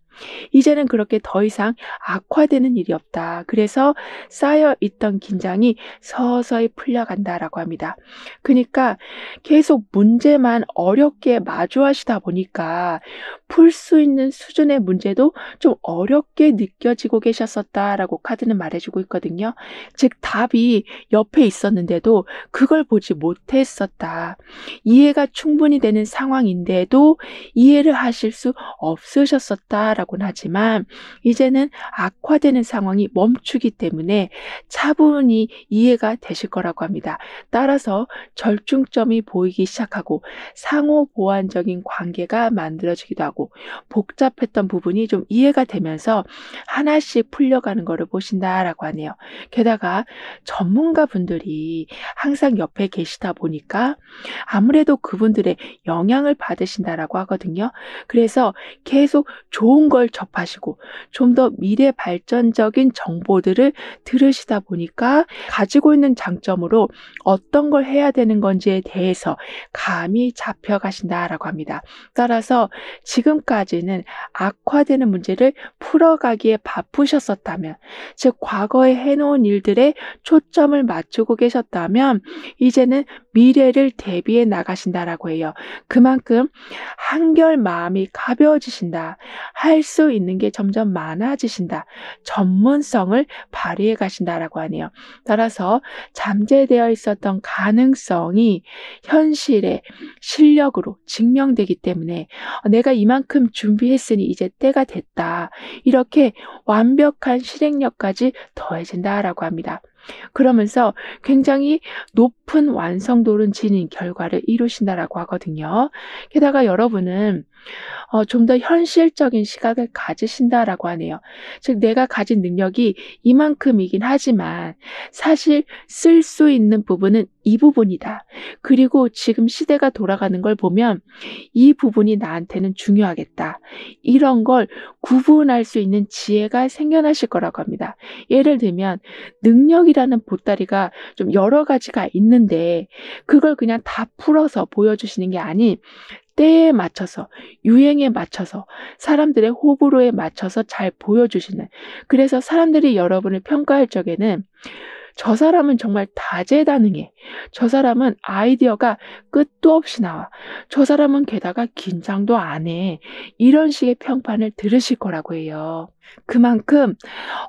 [SPEAKER 1] 이제는 그렇게 더 이상 악화되는 일이 없다. 그래서 쌓여있던 긴장이 서서히 풀려간다라고 합니다. 그러니까 계속 문제만 어렵게 마주하시다 보니까 풀 수 있는 수준의 문제도 좀 어렵게 느껴지고 계셨었다라고 카드는 말해주고 있거든요. 즉 답이 옆에 있었는데도 그걸 보지 못했었다. 이해가 충분히 되는 상황인데도 이해를 하실 수 없으셨었다라고는 하지만 이제는 악화되는 상황이 멈추기 때문에 차분히 이해가 되실 거라고 합니다. 따라서 절충점이 보이기 시작하고 상호 보완적인 관계가 만들어지기도 하고 복잡했던 부분이 좀 이해가 되면서 하나씩 풀려가는 것을 보신다라고 하네요. 게다가 전문가분들이 항상 옆에 계시다 보니까 아무래도 그분들의 영향을 받으신다라고 하거든요. 그래서 계속 좋은 걸 접하시고 좀 더 미래 발전적인 정보들을 들으시다 보니까 가지고 있는 장점으로 어떤 걸 해야 되는 건지에 대해서 감이 잡혀가신다라고 합니다. 따라서 지금까지는 악화되는 문제를 풀어가기에 바쁘셨었다면, 즉 과거에 해놓은 일들에 초점을 맞추고 계셨다면 이제는 미래를 대비해 나가신다라고 해요. 그만큼 한결 마음이 가벼워지신다. 할 수 있는 게 점점 많아지신다. 전문성을 발휘해 가신다라고 하네요. 따라서 잠재되어 있었던 가능성이 현실의 실력으로 증명되기 때문에 내가 이만큼 준비했으니 이제 때가 됐다. 이렇게 완벽한 실행력까지 더해진다라고 합니다. 그러면서 굉장히 높은 완성도를 지닌 결과를 이루신다라고 하거든요. 게다가 여러분은 좀 더 현실적인 시각을 가지신다라고 하네요. 즉 내가 가진 능력이 이만큼이긴 하지만 사실 쓸 수 있는 부분은 이 부분이다. 그리고 지금 시대가 돌아가는 걸 보면 이 부분이 나한테는 중요하겠다. 이런 걸 구분할 수 있는 지혜가 생겨나실 거라고 합니다. 예를 들면 능력이라는 보따리가 좀 여러 가지가 있는데 그걸 그냥 다 풀어서 보여주시는 게 아닌 때에 맞춰서, 유행에 맞춰서, 사람들의 호불호에 맞춰서 잘 보여주시는, 그래서 사람들이 여러분을 평가할 적에는 저 사람은 정말 다재다능해. 저 사람은 아이디어가 끝도 없이 나와. 저 사람은 게다가 긴장도 안 해. 이런 식의 평판을 들으실 거라고 해요. 그만큼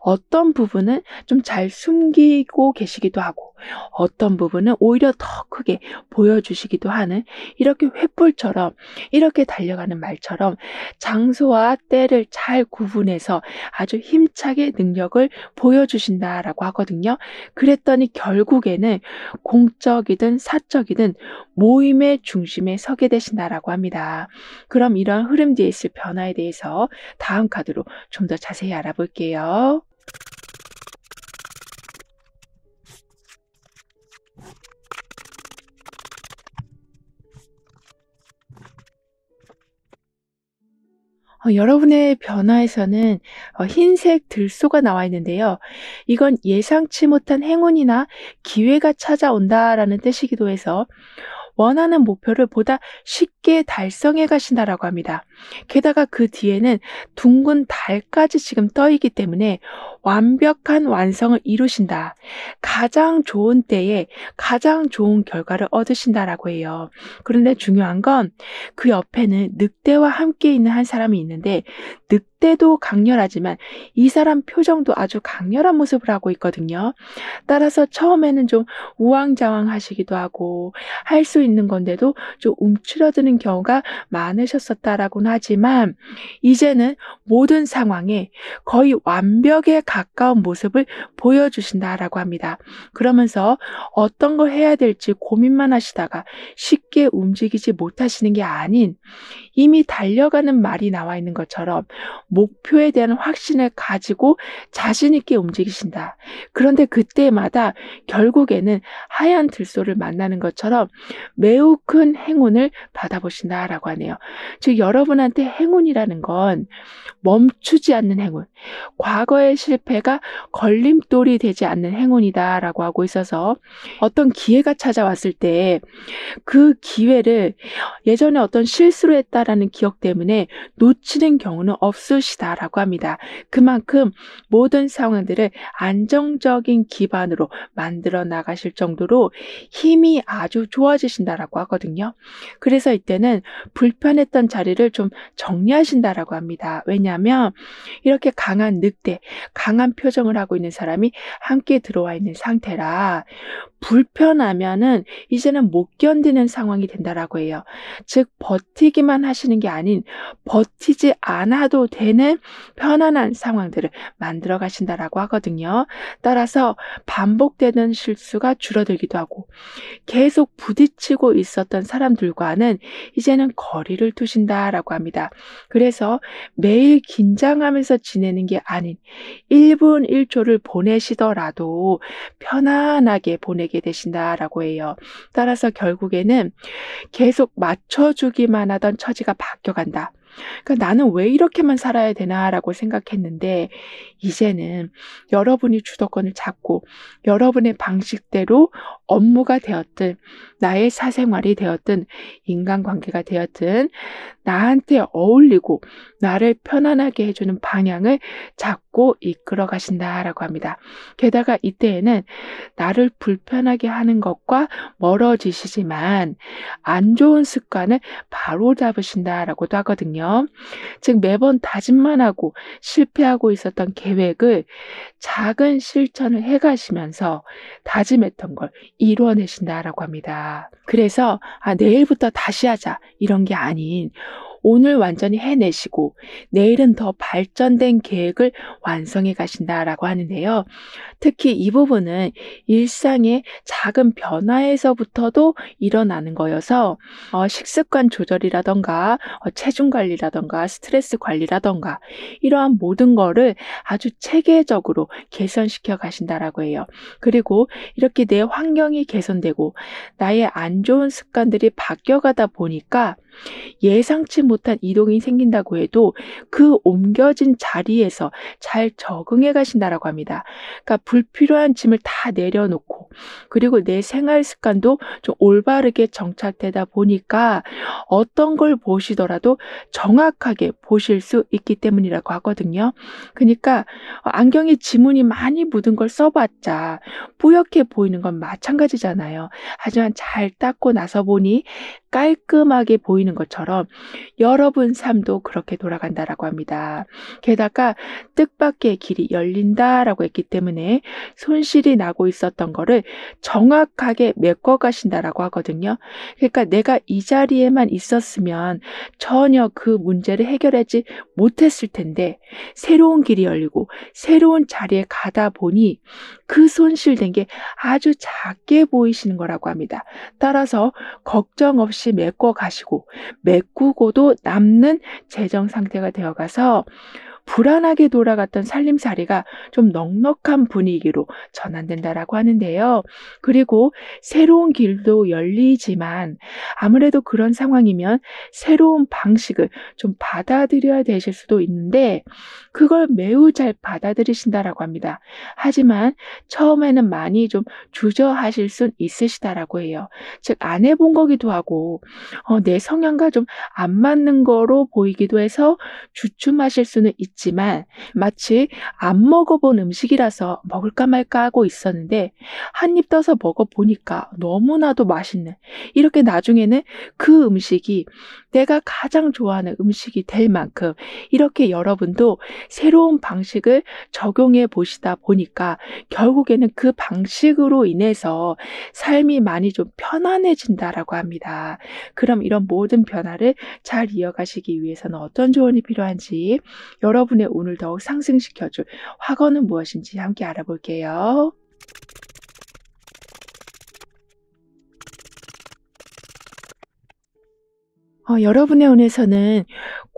[SPEAKER 1] 어떤 부분은 좀 잘 숨기고 계시기도 하고 어떤 부분은 오히려 더 크게 보여주시기도 하는 이렇게 횃불처럼 이렇게 달려가는 말처럼 장소와 때를 잘 구분해서 아주 힘차게 능력을 보여주신다라고 하거든요. 그랬더니 결국에는 공적이든 사적이든 모임의 중심에 서게 되신다라고 합니다. 그럼 이런 흐름 뒤에 있을 변화에 대해서 다음 카드로 좀 더 자세히 알아볼게요. 여러분의 변화에서는 흰색 들소가 나와 있는데요. 이건 예상치 못한 행운이나 기회가 찾아온다라는 뜻이기도 해서 원하는 목표를 보다 쉽게 달성해 가신다라고 합니다. 게다가 그 뒤에는 둥근 달까지 지금 떠 있기 때문에 완벽한 완성을 이루신다. 가장 좋은 때에 가장 좋은 결과를 얻으신다라고 해요. 그런데 중요한 건 그 옆에는 늑대와 함께 있는 한 사람이 있는데 늑대도 강렬하지만 이 사람 표정도 아주 강렬한 모습을 하고 있거든요. 따라서 처음에는 좀 우왕좌왕 하시기도 하고 할 수 있는 건데도 좀 움츠러드는 경우가 많으셨었다라고는 하지만 이제는 모든 상황에 거의 완벽에 가까운 모습을 보여주신다라고 합니다. 그러면서 어떤 걸 해야 될지 고민만 하시다가 쉽게 움직이지 못하시는 게 아닌 이미 달려가는 말이 나와 있는 것처럼 목표에 대한 확신을 가지고 자신 있게 움직이신다. 그런데 그때마다 결국에는 하얀 들소를 만나는 것처럼 매우 큰 행운을 받아보신다라고 하네요. 즉 여러분한테 행운이라는 건 멈추지 않는 행운, 과거의 실패가 걸림돌이 되지 않는 행운이다라고 하고 있어서 어떤 기회가 찾아왔을 때 그 기회를 예전에 어떤 실수를 했다라는 기억 때문에 놓치는 경우는 없으시다라고 합니다. 그만큼 모든 상황들을 안정적인 기반으로 만들어 나가실 정도로 힘이 아주 좋아지신다라고 하거든요. 그래서 이때는 불편했던 자리를 좀 정리하신다라고 합니다. 왜냐하면 이렇게 강한 늑대, 강한 표정을 하고 있는 사람이 함께 들어와 있는 상태라 불편하면은 이제는 못 견디는 상황이 된다라고 해요. 즉 버티기만 하시는 게 아닌 버티지 않아도 되는 편안한 상황들을 만들어 가신다라고 하거든요. 따라서 반복되는 실수가 줄어들기도 하고 계속 부딪히고 있었던 사람들과는 이제는 거리를 두신다라고 합니다. 그래서 매일 긴장하면서 지내는 게 아닌 1분 1초를 보내시더라도 편안하게 보내게 되신다라고 해요. 따라서 결국에는 계속 맞춰주기만 하던 처지가 바뀌어간다. 그러니까 나는 왜 이렇게만 살아야 되나라고 생각했는데 이제는 여러분이 주도권을 잡고 여러분의 방식대로 업무가 되었든 나의 사생활이 되었든 인간관계가 되었든 나한테 어울리고 나를 편안하게 해주는 방향을 잡고 이끌어 가신다라고 합니다. 게다가 이때에는 나를 불편하게 하는 것과 멀어지시지만 안 좋은 습관을 바로 잡으신다라고도 하거든요. 즉 매번 다짐만 하고 실패하고 있었던 계획을 작은 실천을 해가시면서 다짐했던 걸 이루어내신다라고 합니다. 그래서 내일부터 다시 하자 이런 게 아닌 오늘 완전히 해내시고 내일은 더 발전된 계획을 완성해 가신다라고 하는데요. 특히 이 부분은 일상의 작은 변화에서부터도 일어나는 거여서 식습관 조절이라던가 체중 관리라던가 스트레스 관리라던가 이러한 모든 거를 아주 체계적으로 개선시켜 가신다라고 해요. 그리고 이렇게 내 환경이 개선되고 나의 안 좋은 습관들이 바뀌어가다 보니까 예상치 못한 이동이 생긴다고 해도 그 옮겨진 자리에서 잘 적응해 가신다라고 합니다. 그러니까 불필요한 짐을 다 내려놓고 그리고 내 생활 습관도 좀 올바르게 정착되다 보니까 어떤 걸 보시더라도 정확하게 보실 수 있기 때문이라고 하거든요. 그러니까 안경에 지문이 많이 묻은 걸 써봤자 뿌옇게 보이는 건 마찬가지잖아요. 하지만 잘 닦고 나서 보니 깔끔하게 보이는 것처럼 여러분 삶도 그렇게 돌아간다라고 합니다. 게다가 뜻밖의 길이 열린다라고 했기 때문에 손실이 나고 있었던 거를 정확하게 메꿔 가신다라고 하거든요. 그러니까 내가 이 자리에만 있었으면 전혀 그 문제를 해결하지 못했을 텐데 새로운 길이 열리고 새로운 자리에 가다 보니 그 손실된 게 아주 작게 보이시는 거라고 합니다. 따라서 걱정 없이 메꿔 가시고 메꾸고도 남는 재정 상태가 되어가서 불안하게 돌아갔던 살림살이가 좀 넉넉한 분위기로 전환된다라고 하는데요. 그리고 새로운 길도 열리지만 아무래도 그런 상황이면 새로운 방식을 좀 받아들여야 되실 수도 있는데 그걸 매우 잘 받아들이신다라고 합니다. 하지만 처음에는 많이 좀 주저하실 순 있으시다라고 해요. 즉 안 해본 거기도 하고 내 성향과 좀 안 맞는 거로 보이기도 해서 주춤하실 수는 있지만 마치 안 먹어본 음식이라서 먹을까 말까 하고 있었는데 한 입 떠서 먹어보니까 너무나도 맛있는 이렇게 나중에는 그 음식이 내가 가장 좋아하는 음식이 될 만큼 이렇게 여러분도 새로운 방식을 적용해 보시다 보니까 결국에는 그 방식으로 인해서 삶이 많이 좀 편안해진다라고 합니다. 그럼 이런 모든 변화를 잘 이어가시기 위해서는 어떤 조언이 필요한지, 여러분의 운을 더욱 상승시켜 줄 화거는 무엇인지 함께 알아볼게요. 여러분의 운에서는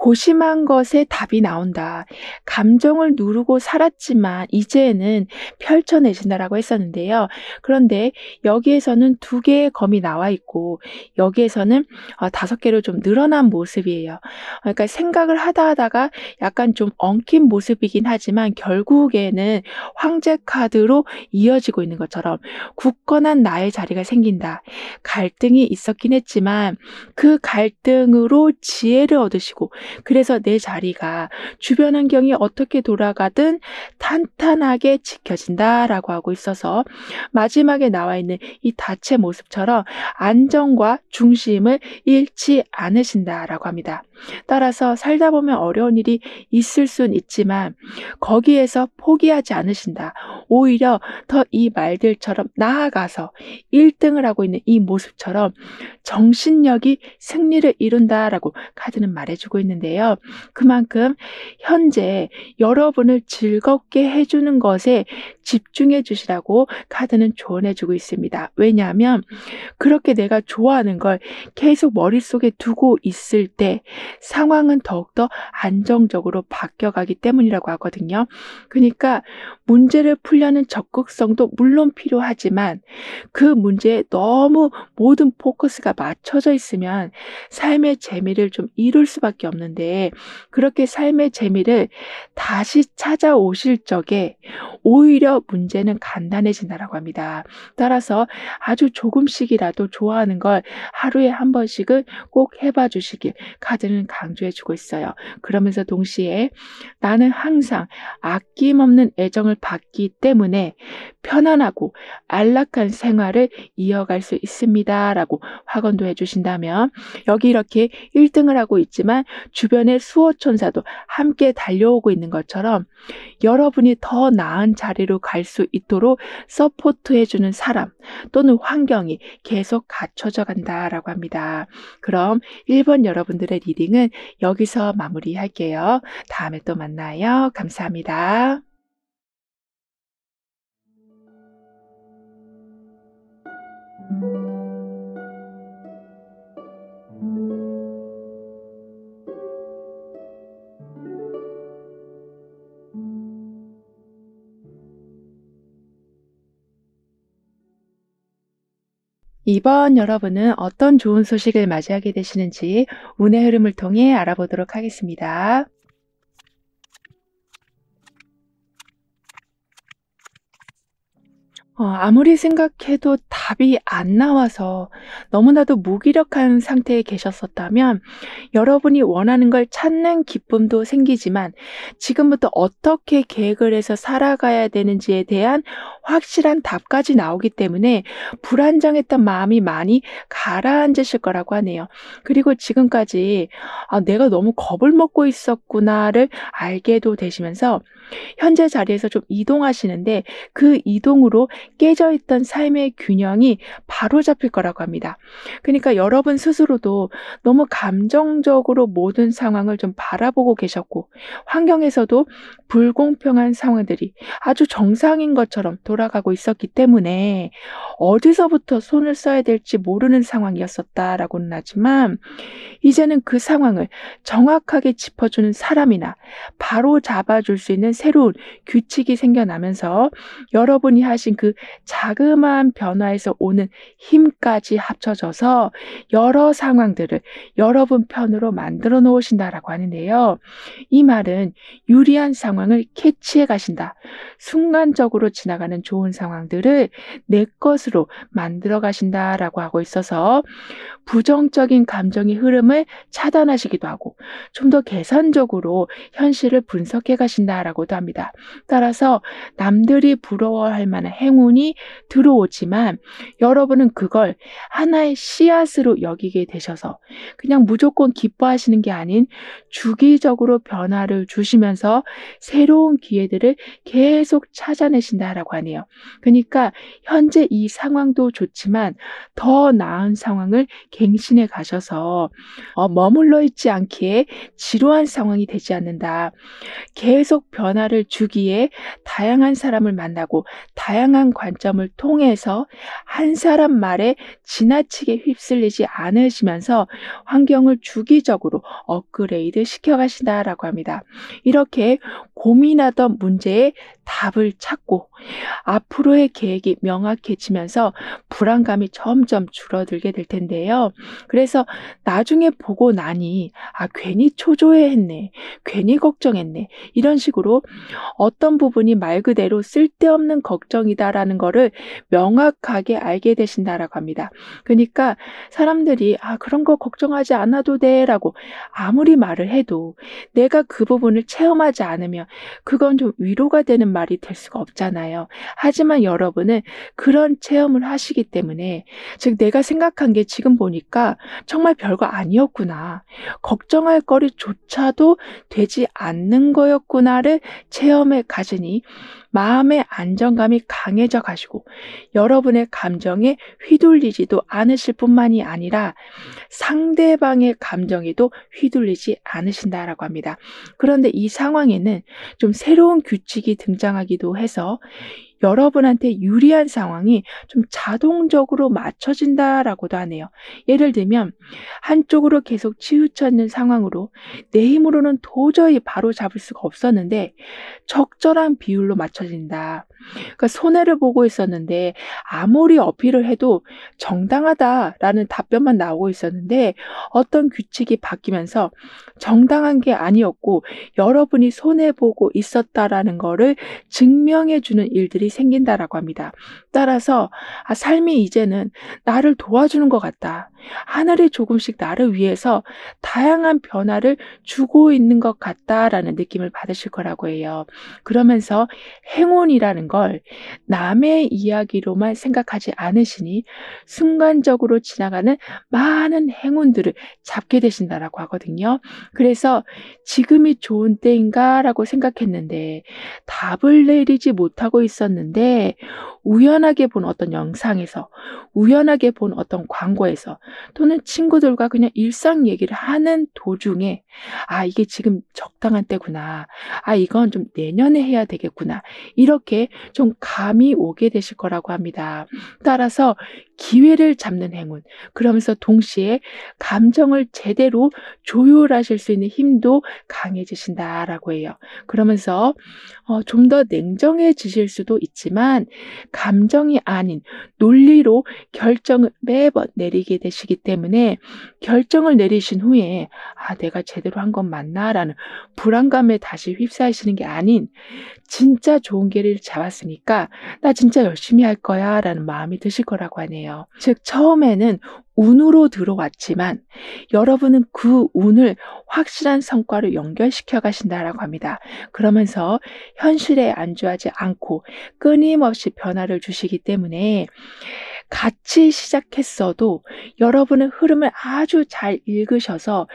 [SPEAKER 1] 고심한 것에 답이 나온다. 감정을 누르고 살았지만 이제는 펼쳐내신다라고 했었는데요. 그런데 여기에서는 두 개의 검이 나와 있고 여기에서는 다섯 개로 좀 늘어난 모습이에요. 그러니까 생각을 하다가 약간 좀 엉킨 모습이긴 하지만 결국에는 황제 카드로 이어지고 있는 것처럼 굳건한 나의 자리가 생긴다. 갈등이 있었긴 했지만 그 갈등으로 지혜를 얻으시고 그래서 내 자리가 주변 환경이 어떻게 돌아가든 탄탄하게 지켜진다라고 하고 있어서 마지막에 나와 있는 이 닻의 모습처럼 안정과 중심을 잃지 않으신다라고 합니다. 따라서 살다 보면 어려운 일이 있을 순 있지만 거기에서 포기하지 않으신다. 오히려 더 이 말들처럼 나아가서 1등을 하고 있는 이 모습처럼 정신력이 승리를 이룬다라고 카드는 말해주고 있는데요. 그만큼 현재 여러분을 즐겁게 해주는 것에 집중해 주시라고 카드는 조언해주고 있습니다. 왜냐하면 그렇게 내가 좋아하는 걸 계속 머릿속에 두고 있을 때 상황은 더욱더 안정적으로 바뀌어가기 때문이라고 하거든요. 그러니까 문제를 풀려는 적극성도 물론 필요하지만 그 문제에 너무 모든 포커스가 맞춰져 있으면 삶의 재미를 좀 잃을 수밖에 없는데 그렇게 삶의 재미를 다시 찾아오실 적에 오히려 문제는 간단해진다라고 합니다. 따라서 아주 조금씩이라도 좋아하는 걸 하루에 한 번씩은 꼭 해봐 주시길 카드는 강조해 주고 있어요. 그러면서 동시에 나는 항상 아낌없는 애정을 받기 때문에 편안하고 안락한 생활을 이어갈 수 있습니다. 라고 확언도 해주신다면 여기 이렇게 1등을 하고 있지만 주변의 수호천사도 함께 달려오고 있는 것처럼 여러분이 더 나은 자리로 갈 수 있도록 서포트해주는 사람 또는 환경이 계속 갖춰져 간다라고 합니다. 그럼 1번 여러분들의 리딩은 여기서 마무리할게요. 다음에 또 만나요. 감사합니다. 이번 여러분은 어떤 좋은 소식을 맞이하게 되시는지 운의 흐름을 통해 알아보도록 하겠습니다. 아무리 생각해도 답이 안 나와서 너무나도 무기력한 상태에 계셨었다면 여러분이 원하는 걸 찾는 기쁨도 생기지만 지금부터 어떻게 계획을 해서 살아가야 되는지에 대한 확실한 답까지 나오기 때문에 불안정했던 마음이 많이 가라앉으실 거라고 하네요. 그리고 지금까지 '내가 너무 겁을 먹고 있었구나.'를 알게도 되시면서 현재 자리에서 좀 이동하시는데 그 이동으로 깨져 있던 삶의 균형이 바로잡힐 거라고 합니다. 그러니까 여러분 스스로도 너무 감정적으로 모든 상황을 좀 바라보고 계셨고 환경에서도 불공평한 상황들이 아주 정상인 것처럼 돌아가고 있었기 때문에 어디서부터 손을 써야 될지 모르는 상황이었었다라고는 하지만 이제는 그 상황을 정확하게 짚어주는 사람이나 바로 잡아줄 수 있는 새로운 규칙이 생겨나면서 여러분이 하신 그 자그마한 변화에서 오는 힘까지 합쳐져서 여러 상황들을 여러분 편으로 만들어 놓으신다라고 하는데요. 이 말은 유리한 상황을 캐치해 가신다. 순간적으로 지나가는 좋은 상황들을 내 것으로 만들어 가신다라고 하고 있어서 부정적인 감정의 흐름을 차단하시기도 하고 좀 더 계산적으로 현실을 분석해 가신다라고도 합니다. 따라서 남들이 부러워할 만한 행운이 들어오지만 여러분은 그걸 하나의 씨앗으로 여기게 되셔서 그냥 무조건 기뻐하시는 게 아닌 주기적으로 변화를 주시면서 새로운 기회들을 계속 찾아내신다라고 하네요. 그러니까 현재 이 상황도 좋지만 더 나은 상황을 갱신해 가셔서 머물러 있지 않기에 지루한 상황이 되지 않는다. 계속 변화를 주기에 다양한 사람을 만나고 다양한 관점을 통해서 한 사람 말에 지나치게 휩쓸리지 않으시면서 환경을 주기적으로 업그레이드 시켜가신다라고 합니다. 이렇게 고민하던 문제에 답을 찾고 앞으로의 계획이 명확해지면서 불안감이 점점 줄어들게 될 텐데요. 그래서 나중에 보고 나니 괜히 초조해했네. 괜히 걱정했네. 이런 식으로 어떤 부분이 말 그대로 쓸데없는 걱정이다라는 거를 명확하게 알게 되신다라고 합니다. 그러니까 사람들이 그런 거 걱정하지 않아도 돼라고 아무리 말을 해도 내가 그 부분을 체험하지 않으면 그건 좀 위로가 되는 말이 될 수가 없잖아요. 하지만 여러분은 그런 체험을 하시기 때문에 즉 내가 생각한 게 지금 보니까 정말 별거 아니었구나. 걱정할 거리조차도 되지 않는 거였구나를 체험해 가시니 마음의 안정감이 강해져 가시고 여러분의 감정에 휘둘리지도 않으실 뿐만이 아니라 상대방의 감정에도 휘둘리지 않으신다라고 합니다. 그런데 이 상황에는 좀 새로운 규칙이 등장하기도 해서 여러분한테 유리한 상황이 좀 자동적으로 맞춰진다라고도 하네요. 예를 들면 한쪽으로 계속 치우쳐 있는 상황으로 내 힘으로는 도저히 바로 잡을 수가 없었는데 적절한 비율로 맞춰진다. 그러니까 손해를 보고 있었는데 아무리 어필을 해도 정당하다라는 답변만 나오고 있었는데 어떤 규칙이 바뀌면서 정당한 게 아니었고 여러분이 손해보고 있었다라는 거를 증명해주는 일들이 생긴다라고 합니다. 따라서 삶이 이제는 나를 도와주는 것 같다. 하늘이 조금씩 나를 위해서 다양한 변화를 주고 있는 것 같다라는 느낌을 받으실 거라고 해요. 그러면서 행운이라는 걸 남의 이야기로만 생각하지 않으시니 순간적으로 지나가는 많은 행운들을 잡게 되신다라고 하거든요. 그래서 지금이 좋은 때인가라고 생각했는데 답을 내리지 못하고 있었는데 우연하게 본 어떤 영상에서 우연하게 본 어떤 광고에서 또는 친구들과 그냥 일상 얘기를 하는 도중에 이게 지금 적당한 때구나. 이건 좀 내년에 해야 되겠구나. 이렇게 좀 감이 오게 되실 거라고 합니다. 따라서 기회를 잡는 행운, 그러면서 동시에 감정을 제대로 조율하실 수 있는 힘도 강해지신다라고 해요. 그러면서 좀 더 냉정해지실 수도 있지만 감정이 아닌 논리로 결정을 매번 내리게 되시기 때문에 결정을 내리신 후에 내가 제대로 한 건 맞나라는 불안감에 다시 휩싸이시는 게 아닌 진짜 좋은 길을 잡았으니까 나 진짜 열심히 할 거야 라는 마음이 드실 거라고 하네요. 즉 처음에는 운으로 들어왔지만 여러분은 그 운을 확실한 성과로 연결시켜 가신다라고 합니다. 그러면서 현실에 안주하지 않고 끊임없이 변화를 주시기 때문에 같이 시작했어도 여러분은 흐름을 아주 잘 읽으셔서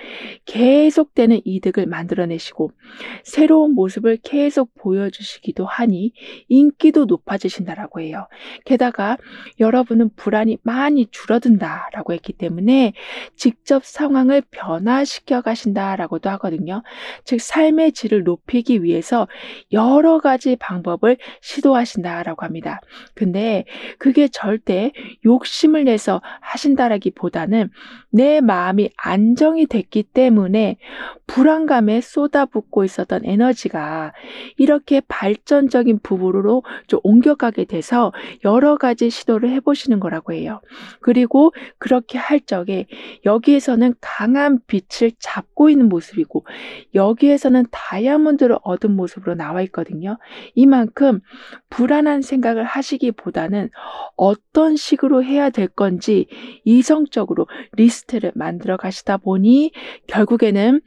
[SPEAKER 1] 계속되는 이득을 만들어내시고 새로운 모습을 계속 보여주시기도 하니 인기도 높아지신다라고 해요. 게다가 여러분은 불안이 많이 줄어든다라고 했기 때문에 직접 상황을 변화시켜 가신다라고도 하거든요. 즉 삶의 질을 높이기 위해서 여러 가지 방법을 시도하신다라고 합니다. 근데 그게 절대 욕심을 내서 하신다라기보다는 내 마음이 안정이 됐기 때문에 불안감에 쏟아붓고 있었던 에너지가 이렇게 발전적인 부분으로 좀 옮겨가게 돼서 여러 가지 시도를 해보시는 거라고 해요. 그리고 그렇게 할 적에 여기에서는 강한 빛을 잡고 있는 모습이고 여기에서는 다이아몬드를 얻은 모습으로 나와 있거든요. 이만큼 불안한 생각을 하시기보다는 어떤 식으로 해야 될 건지 이성적으로 리스트를 만들어 가시다 보니 결국에는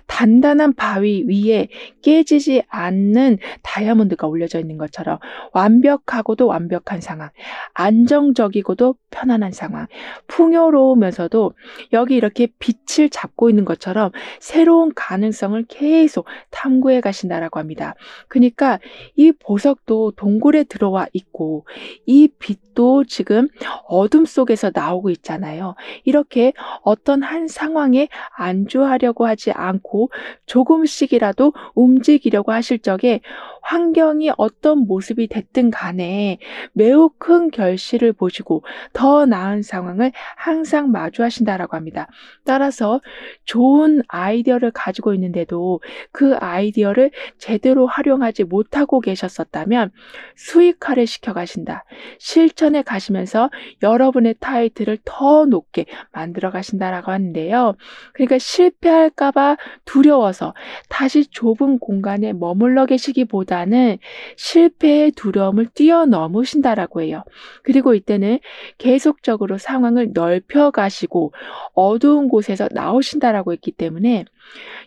[SPEAKER 1] 단단한 바위 위에 깨지지 않는 다이아몬드가 올려져 있는 것처럼 완벽하고도 완벽한 상황, 안정적이고도 편안한 상황, 풍요로우면서도 여기 이렇게 빛을 잡고 있는 것처럼 새로운 가능성을 계속 탐구해 가신다라고 합니다. 그러니까 이 보석도 동굴에 들어와 있고 이 빛도 지금 어둠 속에서 나오고 있잖아요. 이렇게 어떤 한 상황에 안주하려고 하지 않고 조금씩이라도 움직이려고 하실 적에 환경이 어떤 모습이 됐든 간에 매우 큰 결실을 보시고 더 나은 상황을 항상 마주하신다라고 합니다. 따라서 좋은 아이디어를 가지고 있는데도 그 아이디어를 제대로 활용하지 못하고 계셨었다면 수익화를 시켜 가신다. 실천에 가시면서 여러분의 타이틀을 더 높게 만들어 가신다라고 하는데요. 그러니까 실패할까 봐 두려워서 다시 좁은 공간에 머물러 계시기보다는 실패의 두려움을 뛰어넘으신다라고 해요. 그리고 이때는 계속적으로 상황을 넓혀 가시고 어두운 곳에서 나오신다라고 했기 때문에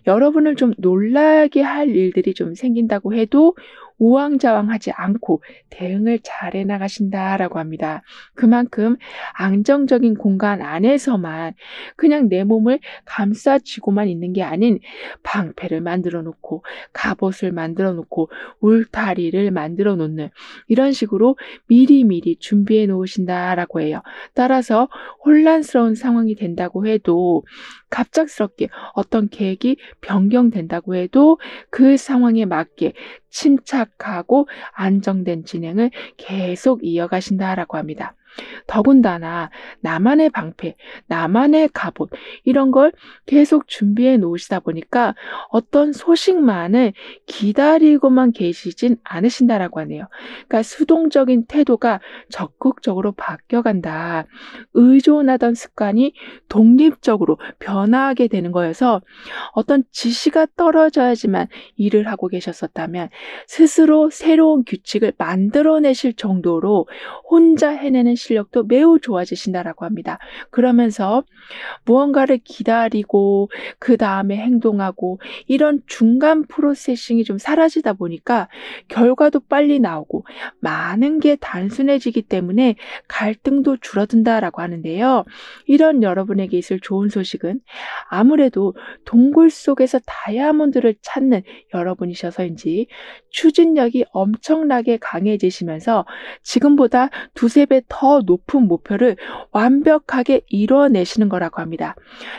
[SPEAKER 1] 여러분을 좀 놀라게 할 일들이 좀 생긴다고 해도 우왕좌왕하지 않고 대응을 잘 해나가신다라고 합니다. 그만큼 안정적인 공간 안에서만 그냥 내 몸을 감싸쥐고만 있는 게 아닌 방패를 만들어 놓고 갑옷을 만들어 놓고 울타리를 만들어 놓는 이런 식으로 미리미리 준비해 놓으신다라고 해요. 따라서 혼란스러운 상황이 된다고 해도 갑작스럽게 어떤 계획이 변경된다고 해도 그 상황에 맞게 침착하고 안정된 진행을 계속 이어가신다라고 합니다. 더군다나 나만의 방패, 나만의 갑옷 이런 걸 계속 준비해 놓으시다 보니까 어떤 소식만을 기다리고만 계시진 않으신다라고 하네요. 그러니까 수동적인 태도가 적극적으로 바뀌어간다. 의존하던 습관이 독립적으로 변화하게 되는 거여서 어떤 지시가 떨어져야지만 일을 하고 계셨었다면 스스로 새로운 규칙을 만들어내실 정도로 혼자 해내는 실력도 매우 좋아지신다라고 합니다. 그러면서 무언가를 기다리고 그 다음에 행동하고 이런 중간 프로세싱이 좀 사라지다 보니까 결과도 빨리 나오고 많은 게 단순해지기 때문에 갈등도 줄어든다라고 하는데요. 이런 여러분에게 있을 좋은 소식은 아무래도 동굴 속에서 다이아몬드를 찾는 여러분이셔서인지 추진력이 엄청나게 강해지시면서 지금보다 두세 배 더 높은 목표를 완벽하게 이뤄내시는 거라고 합니다.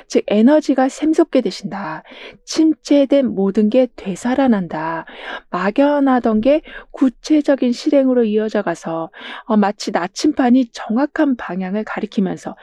[SPEAKER 1] 즉 에너지가 샘솟게 되신다. 침체된 모든 게 되살아난다. 막연하던 게 구체적인 실행으로 이어져 가서 마치 나침반이 정확한 방향을 가리키면서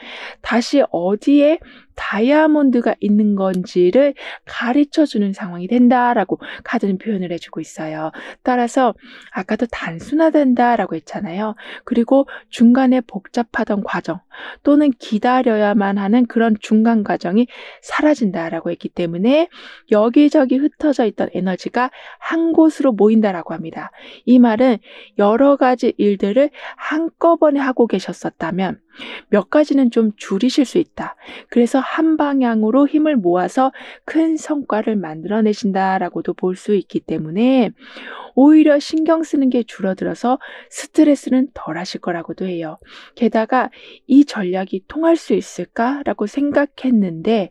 [SPEAKER 1] 다시 어디에 다이아몬드가 있는 건지를 가르쳐주는 상황이 된다라고 카드는 표현을 해주고 있어요. 따라서 아까도 단순화된다라고 했잖아요. 그리고 중간에 복잡하던 과정 또는 기다려야만 하는 그런 중간 과정이 사라진다라고 했기 때문에 여기저기 흩어져 있던 에너지가 한 곳으로 모인다라고 합니다. 이 말은 여러 가지 일들을 한꺼번에 하고 계셨었다면 몇 가지는 좀 줄이실 수 있다. 그래서 한 방향으로 힘을 모아서 큰 성과를 만들어내신다라고도 볼 수 있기 때문에 오히려 신경 쓰는 게 줄어들어서 스트레스는 덜 하실 거라고도 해요. 게다가 이 전략이 통할 수 있을까라고 생각했는데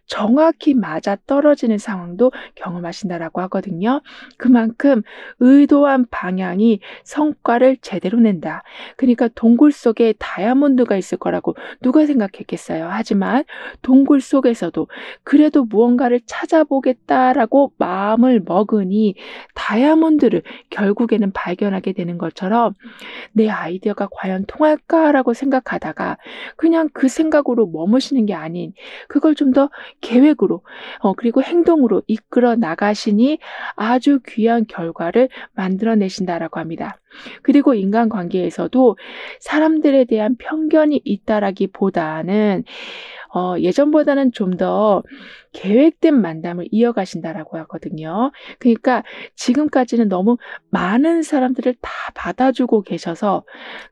[SPEAKER 1] 정확히 맞아 떨어지는 상황도 경험하신다라고 하거든요. 그만큼 의도한 방향이 성과를 제대로 낸다. 그러니까 동굴 속에 다이아몬드가 있을 거라고 누가 생각했겠어요. 하지만 동굴 속에서도 그래도 무언가를 찾아보겠다라고 마음을 먹으니 다이아몬드 수준들을 결국에는 발견하게 되는 것처럼 '내 아이디어가 과연 통할까?'라고 생각하다가 그냥 그 생각으로 머무시는 게 아닌 그걸 좀 더 계획으로 그리고 행동으로 이끌어 나가시니 아주 귀한 결과를 만들어내신다라고 합니다. 그리고 인간관계에서도 사람들에 대한 편견이 있다라기보다는 예전보다는 좀 더 계획된 만남을 이어가신다라고 하거든요. 그러니까 지금까지는 너무 많은 사람들을 다 받아주고 계셔서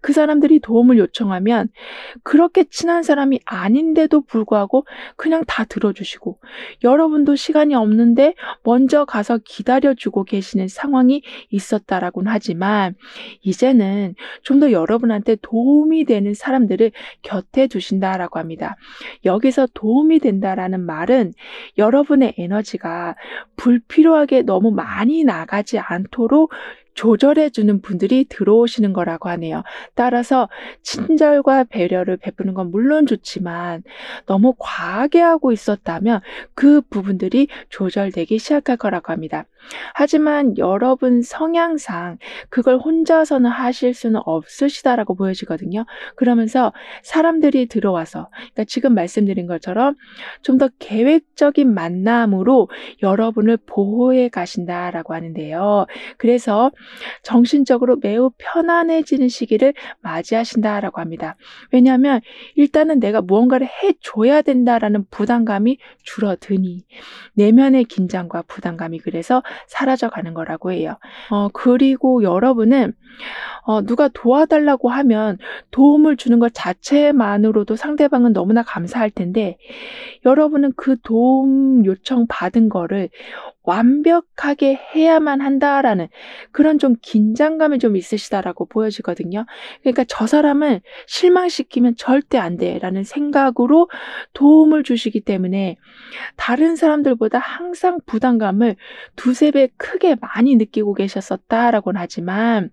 [SPEAKER 1] 그 사람들이 도움을 요청하면 그렇게 친한 사람이 아닌데도 불구하고 그냥 다 들어주시고 여러분도 시간이 없는데 먼저 가서 기다려주고 계시는 상황이 있었다라고는 하지만 이제는 좀 더 여러분한테 도움이 되는 사람들을 곁에 두신다라고 합니다. 여기서 도움이 된다라는 말은 여러분의 에너지가 불필요하게 너무 많이 나가지 않도록 조절해 주는 분들이 들어오시는 거라고 하네요. 따라서 친절과 배려를 베푸는 건 물론 좋지만 너무 과하게 하고 있었다면 그 부분들이 조절되기 시작할 거라고 합니다. 하지만 여러분 성향상 그걸 혼자서는 하실 수는 없으시다라고 보여지거든요. 그러면서 사람들이 들어와서 그러니까 지금 말씀드린 것처럼 좀 더 계획적인 만남으로 여러분을 보호해 가신다라고 하는데요. 그래서 정신적으로 매우 편안해지는 시기를 맞이하신다라고 합니다. 왜냐하면 일단은 내가 무언가를 해 줘야 된다라는 부담감이 줄어드니 내면의 긴장과 부담감이 그래서 사라져가는 거라고 해요. 그리고 여러분은 누가 도와달라고 하면 도움을 주는 것 자체만으로도 상대방은 너무나 감사할 텐데 여러분은 그 도움 요청 받은 거를 완벽하게 해야만 한다라는 그런 좀 긴장감이 좀 있으시다라고 보여지거든요. 그러니까 '저 사람을 실망시키면 절대 안 돼.'라는 생각으로 도움을 주시기 때문에 다른 사람들보다 항상 부담감을 두세 배 크게 많이 느끼고 계셨었다라고는 하지만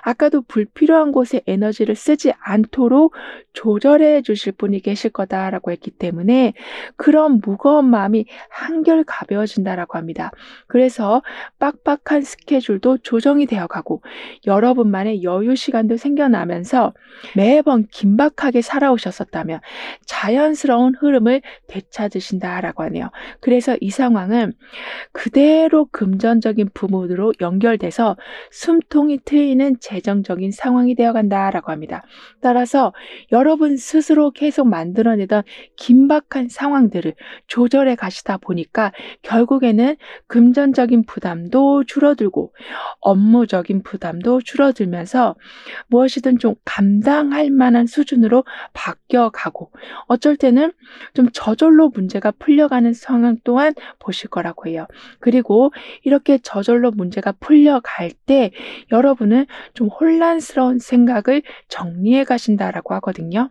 [SPEAKER 1] 아까도 불필요한 곳에 에너지를 쓰지 않도록 조절해 주실 분이 계실 거다라고 했기 때문에 그런 무거운 마음이 한결 가벼워진다라고 합니다. 그래서 빡빡한 스케줄도 조정이 되어 가고 여러분만의 여유 시간도 생겨나면서 매번 긴박하게 살아오셨었다면 자연스러운 흐름을 되찾으신다라고 하네요. 그래서 이 상황은 그대로 금전적인 부분으로 연결돼서 숨통이 트이는 재정적인 상황이 되어 간다라고 합니다. 따라서 여러분 스스로 계속 만들어내던 긴박한 상황들을 조절해 가시다 보니까 결국에는 금전적인 부담도 줄어들고 업무적인 부담도 줄어들면서 무엇이든 좀 감당할 만한 수준으로 바뀌어 가고 어쩔 때는 좀 저절로 문제가 풀려가는 상황 또한 보실 거라고 해요. 그리고 이렇게 저절로 문제가 풀려갈 때 여러분은 좀 혼란스러운 생각을 정리해 가신다라고 하거든요.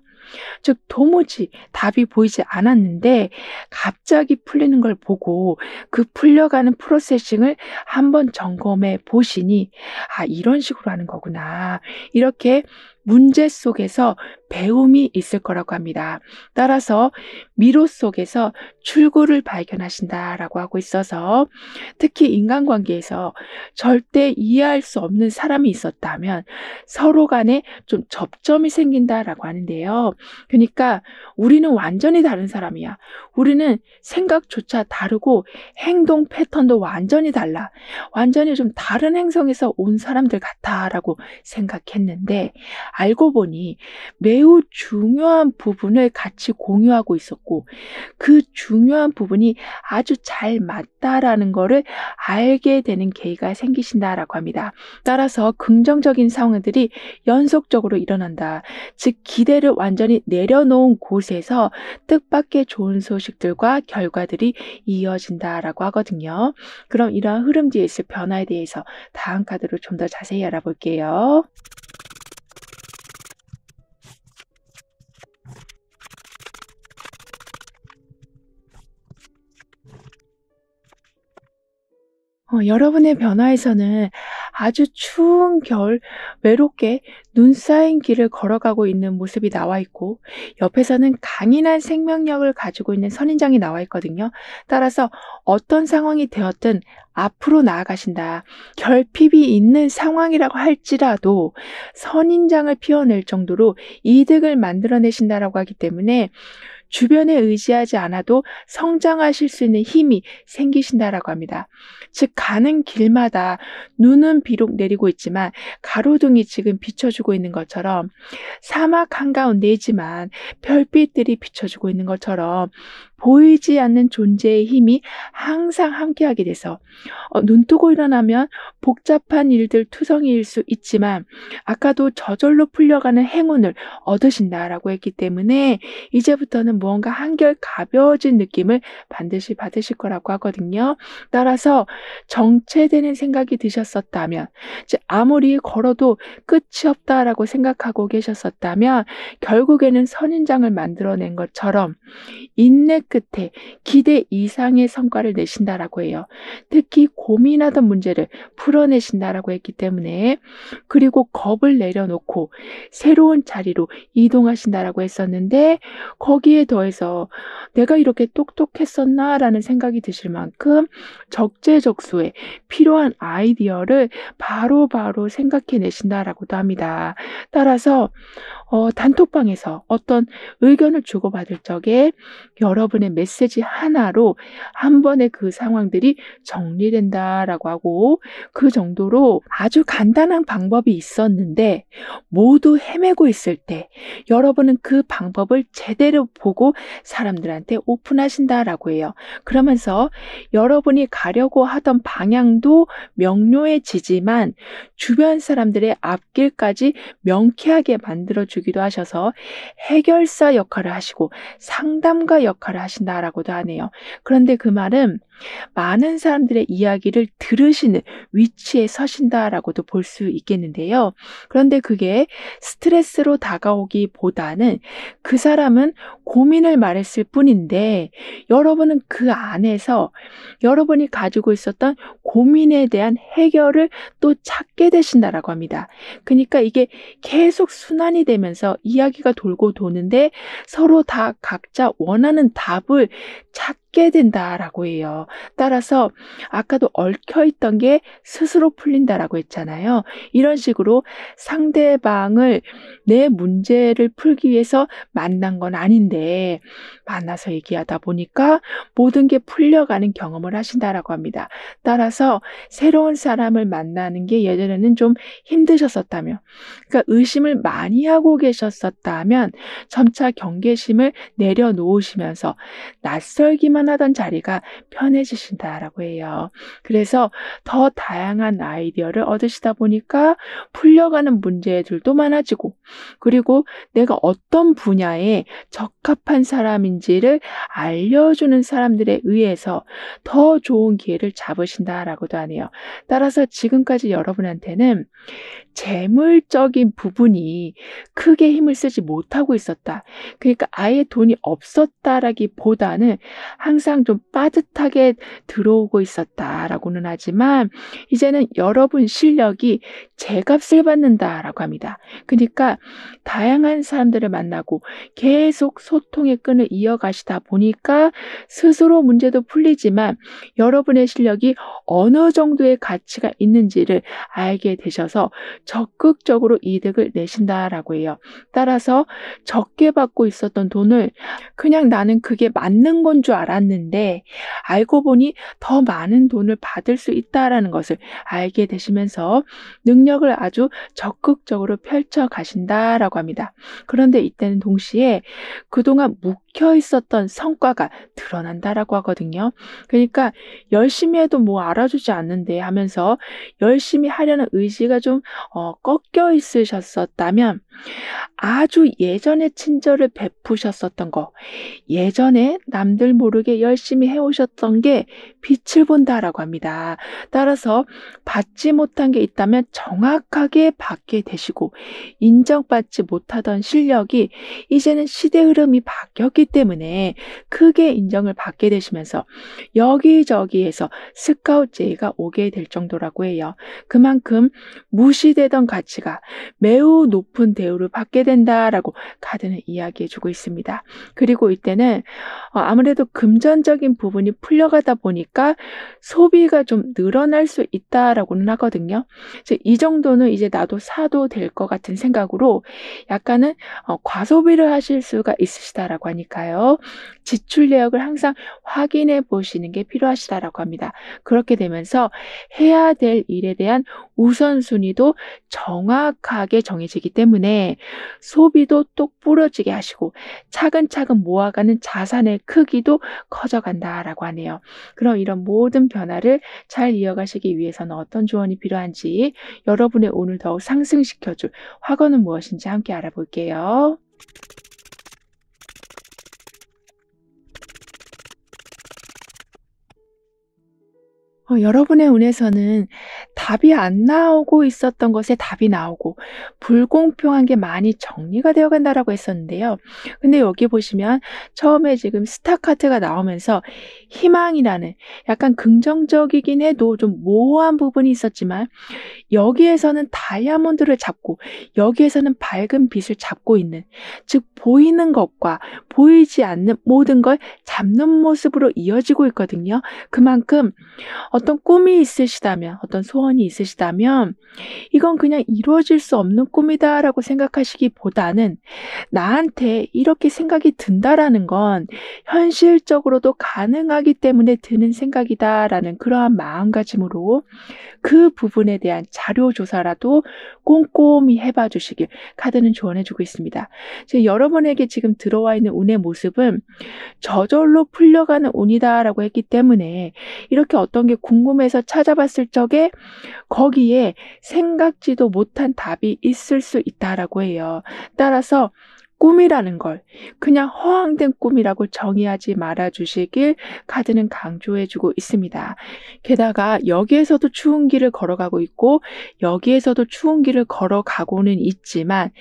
[SPEAKER 1] 즉 도무지 답이 보이지 않았는데 갑자기 풀리는 걸 보고 그 풀려가는 프로세싱을 한번 점검해 보시니 '아 이런 식으로 하는 거구나.' 이렇게 문제 속에서 배움이 있을 거라고 합니다. 따라서 미로 속에서 출구를 발견하신다라고 하고 있어서 특히 인간관계에서 절대 이해할 수 없는 사람이 있었다면 서로 간에 좀 접점이 생긴다라고 하는데요. 그러니까 우리는 완전히 다른 사람이야. 우리는 생각조차 다르고 행동 패턴도 완전히 달라. 완전히 좀 다른 행성에서 온 사람들 같아라고 생각했는데 알고 보니 매우 중요한 부분을 같이 공유하고 있었고 그 중요한 부분이 아주 잘 맞다라는 거를 알게 되는 계기가 생기신다라고 합니다. 따라서 긍정적인 상황들이 연속적으로 일어난다. 즉 기대를 완전히 내려놓은 곳에서 뜻밖의 좋은 소식들과 결과들이 이어진다라고 하거든요. 그럼 이러한 흐름 뒤에 있을 변화에 대해서 다음 카드로 좀 더 자세히 알아볼게요. 여러분의 변화에서는 아주 추운 겨울 외롭게 눈 쌓인 길을 걸어가고 있는 모습이 나와 있고, 옆에서는 강인한 생명력을 가지고 있는 선인장이 나와 있거든요. 따라서 어떤 상황이 되었든 앞으로 나아가신다. 결핍이 있는 상황이라고 할지라도 선인장을 피워낼 정도로 이득을 만들어내신다라고 하기 때문에 주변에 의지하지 않아도 성장하실 수 있는 힘이 생기신다라고 합니다. 즉, 가는 길마다 눈은 비록 내리고 있지만 가로등이 지금 비춰주고 있는 것처럼, 사막 한가운데이지만 별빛들이 비춰주고 있는 것처럼 보이지 않는 존재의 힘이 항상 함께하게 돼서 눈뜨고 일어나면 복잡한 일들 투성이일 수 있지만 아까도 저절로 풀려가는 행운을 얻으신다라고 했기 때문에 이제부터는 무언가 한결 가벼워진 느낌을 반드시 받으실 거라고 하거든요. 따라서 정체되는 생각이 드셨었다면, 즉 아무리 걸어도 끝이 없다라고 생각하고 계셨었다면 결국에는 선인장을 만들어낸 것처럼 인내 끝에 기대 이상의 성과를 내신다라고 해요. 특히 고민하던 문제를 풀어내신다라고 했기 때문에, 그리고 겁을 내려놓고 새로운 자리로 이동하신다라고 했었는데, 거기에 더해서 내가 이렇게 똑똑했었나라는 생각이 드실 만큼 적재적소에 필요한 아이디어를 바로바로 생각해내신다라고도 합니다. 따라서 단톡방에서 어떤 의견을 주고받을 적에 여러분의 메시지 하나로 한 번에 그 상황들이 정리된다라고 하고, 그 정도로 아주 간단한 방법이 있었는데 모두 헤매고 있을 때 여러분은 그 방법을 제대로 보고 사람들한테 오픈하신다라고 해요. 그러면서 여러분이 가려고 하던 방향도 명료해지지만 주변 사람들의 앞길까지 명쾌하게 만들어주기도 하셔서 해결사 역할을 하시고 상담가 역할을 하신다라고도 하네요. 그런데 그 말은 많은 사람들의 이야기를 들으시는 위치에 서신다라고도 볼 수 있겠는데요. 그런데 그게 스트레스로 다가오기보다는 그 사람은 고민을 말했을 뿐인데 여러분은 그 안에서 여러분이 가지고 있었던 고민에 대한 해결을 또 찾게 되신다라고 합니다. 그러니까 이게 계속 순환이 되면서 이야기가 돌고 도는데 서로 다 각자 원하는 답을 찾게 된다라고 해요. 따라서 아까도 얽혀있던 게 스스로 풀린다라고 했잖아요. 이런 식으로 상대방을 내 문제를 풀기 위해서 만난 건 아닌데 만나서 얘기하다 보니까 모든 게 풀려가는 경험을 하신다라고 합니다. 따라서 새로운 사람을 만나는 게 예전에는 좀 힘드셨었다며, 그러니까 의심을 많이 하고 계셨었다면 점차 경계심을 내려놓으시면서 낯설기만 하던 자리가 편해지신다라고 해요. 그래서 더 다양한 아이디어를 얻으시다 보니까 풀려가는 문제들도 많아지고, 그리고 내가 어떤 분야에 적합한 사람인지를 알려주는 사람들에 의해서 더 좋은 기회를 잡으신다라고도 하네요. 따라서 지금까지 여러분한테는 재물적인 부분이 크게 힘을 쓰지 못하고 있었다. 그러니까 아예 돈이 없었다라기보다는 항상 좀 빠듯하게 들어오고 있었다라고는 하지만 이제는 여러분 실력이 제값을 받는다라고 합니다. 그러니까 다양한 사람들을 만나고 계속 소통의 끈을 이어가시다 보니까 스스로 문제도 풀리지만 여러분의 실력이 어느 정도의 가치가 있는지를 알게 되셔서 적극적으로 이득을 내신다라고 해요. 따라서 적게 받고 있었던 돈을 그냥 나는 그게 맞는 건 줄 알았는데 알고 보니 더 많은 돈을 받을 수 있다라는 것을 알게 되시면서 능력을 아주 적극적으로 펼쳐 가신다라고 합니다. 그런데 이때는 동시에 그동안 묵혀 있었던 성과가 드러난다라고 하거든요. 그러니까 열심히 해도 뭐 알아주지 않는데 하면서 열심히 하려는 의지가 좀 꺾여 있으셨었다면 아주 예전에 친절을 베푸셨었던 거, 예전에 남들 모르게 열심히 해오셨던 게 빛을 본다라고 합니다. 따라서 받지 못한 게 있다면 정확하게 받게 되시고, 인정받지 못하던 실력이 이제는 시대 흐름이 바뀌었기 때문에 크게 인정을 받게 되시면서 여기저기에서 스카웃 제의가 오게 될 정도라고 해요. 그만큼 무시되던 가치가 매우 높은 대우를 받게 된다라고 카드는 이야기해 주고 있습니다. 그리고 이때는 아무래도 금전적인 부분이 풀려가다 보니까 소비가 좀 늘어날 수 있다라고는 하거든요. 그래서 이 정도는 이제 나도 사도 될 것 같은 생각으로 약간은 과소비를 하실 수가 있으시다라고 하니까요. 지출 내역을 항상 확인해 보시는 게 필요하시다라고 합니다. 그렇게 되면서 해야 될 일에 대한 우선순위도 정확하게 정해지기 때문에 소비도 똑 부러지게 하시고 차근차근 모아가는 자산의 크기도 커져간다라고 하네요. 그럼 이런 모든 변화를 잘 이어가시기 위해서는 어떤 조언이 필요한지, 여러분의 운을 더욱 상승시켜줄 화건은 무엇인지 함께 알아볼게요. 여러분의 운에서는 답이 안 나오고 있었던 것에 답이 나오고 불공평한 게 많이 정리가 되어 간다라고 했었는데요. 근데 여기 보시면 처음에 지금 스타 카드가 나오면서 희망이라는, 약간 긍정적이긴 해도 좀 모호한 부분이 있었지만, 여기에서는 다이아몬드를 잡고 여기에서는 밝은 빛을 잡고 있는, 즉 보이는 것과 보이지 않는 모든 걸 잡는 모습으로 이어지고 있거든요. 그만큼 어떤 꿈이 있으시다면, 어떤 소원이 있으시다면 이건 그냥 이루어질 수 없는 꿈이다라고 생각하시기보다는, 나한테 이렇게 생각이 든다라는 건 현실적으로도 가능하기 때문에 드는 생각이다라는 그러한 마음가짐으로 그 부분에 대한 자료 조사라도 꼼꼼히 해봐 주시길 카드는 조언해 주고 있습니다. 여러분에게 지금 들어와 있는 운의 모습은 저절로 풀려가는 운이다라고 했기 때문에, 이렇게 어떤 게 궁금해서 찾아봤을 적에 거기에 생각지도 못한 답이 있을 수 있다라고 해요. 따라서 꿈이라는 걸 그냥 허황된 꿈이라고 정의하지 말아 주시길 카드는 강조해 주고 있습니다. 게다가 여기에서도 추운 길을 걸어가고 있고 여기에서도 추운 길을 걸어가고는 있지만,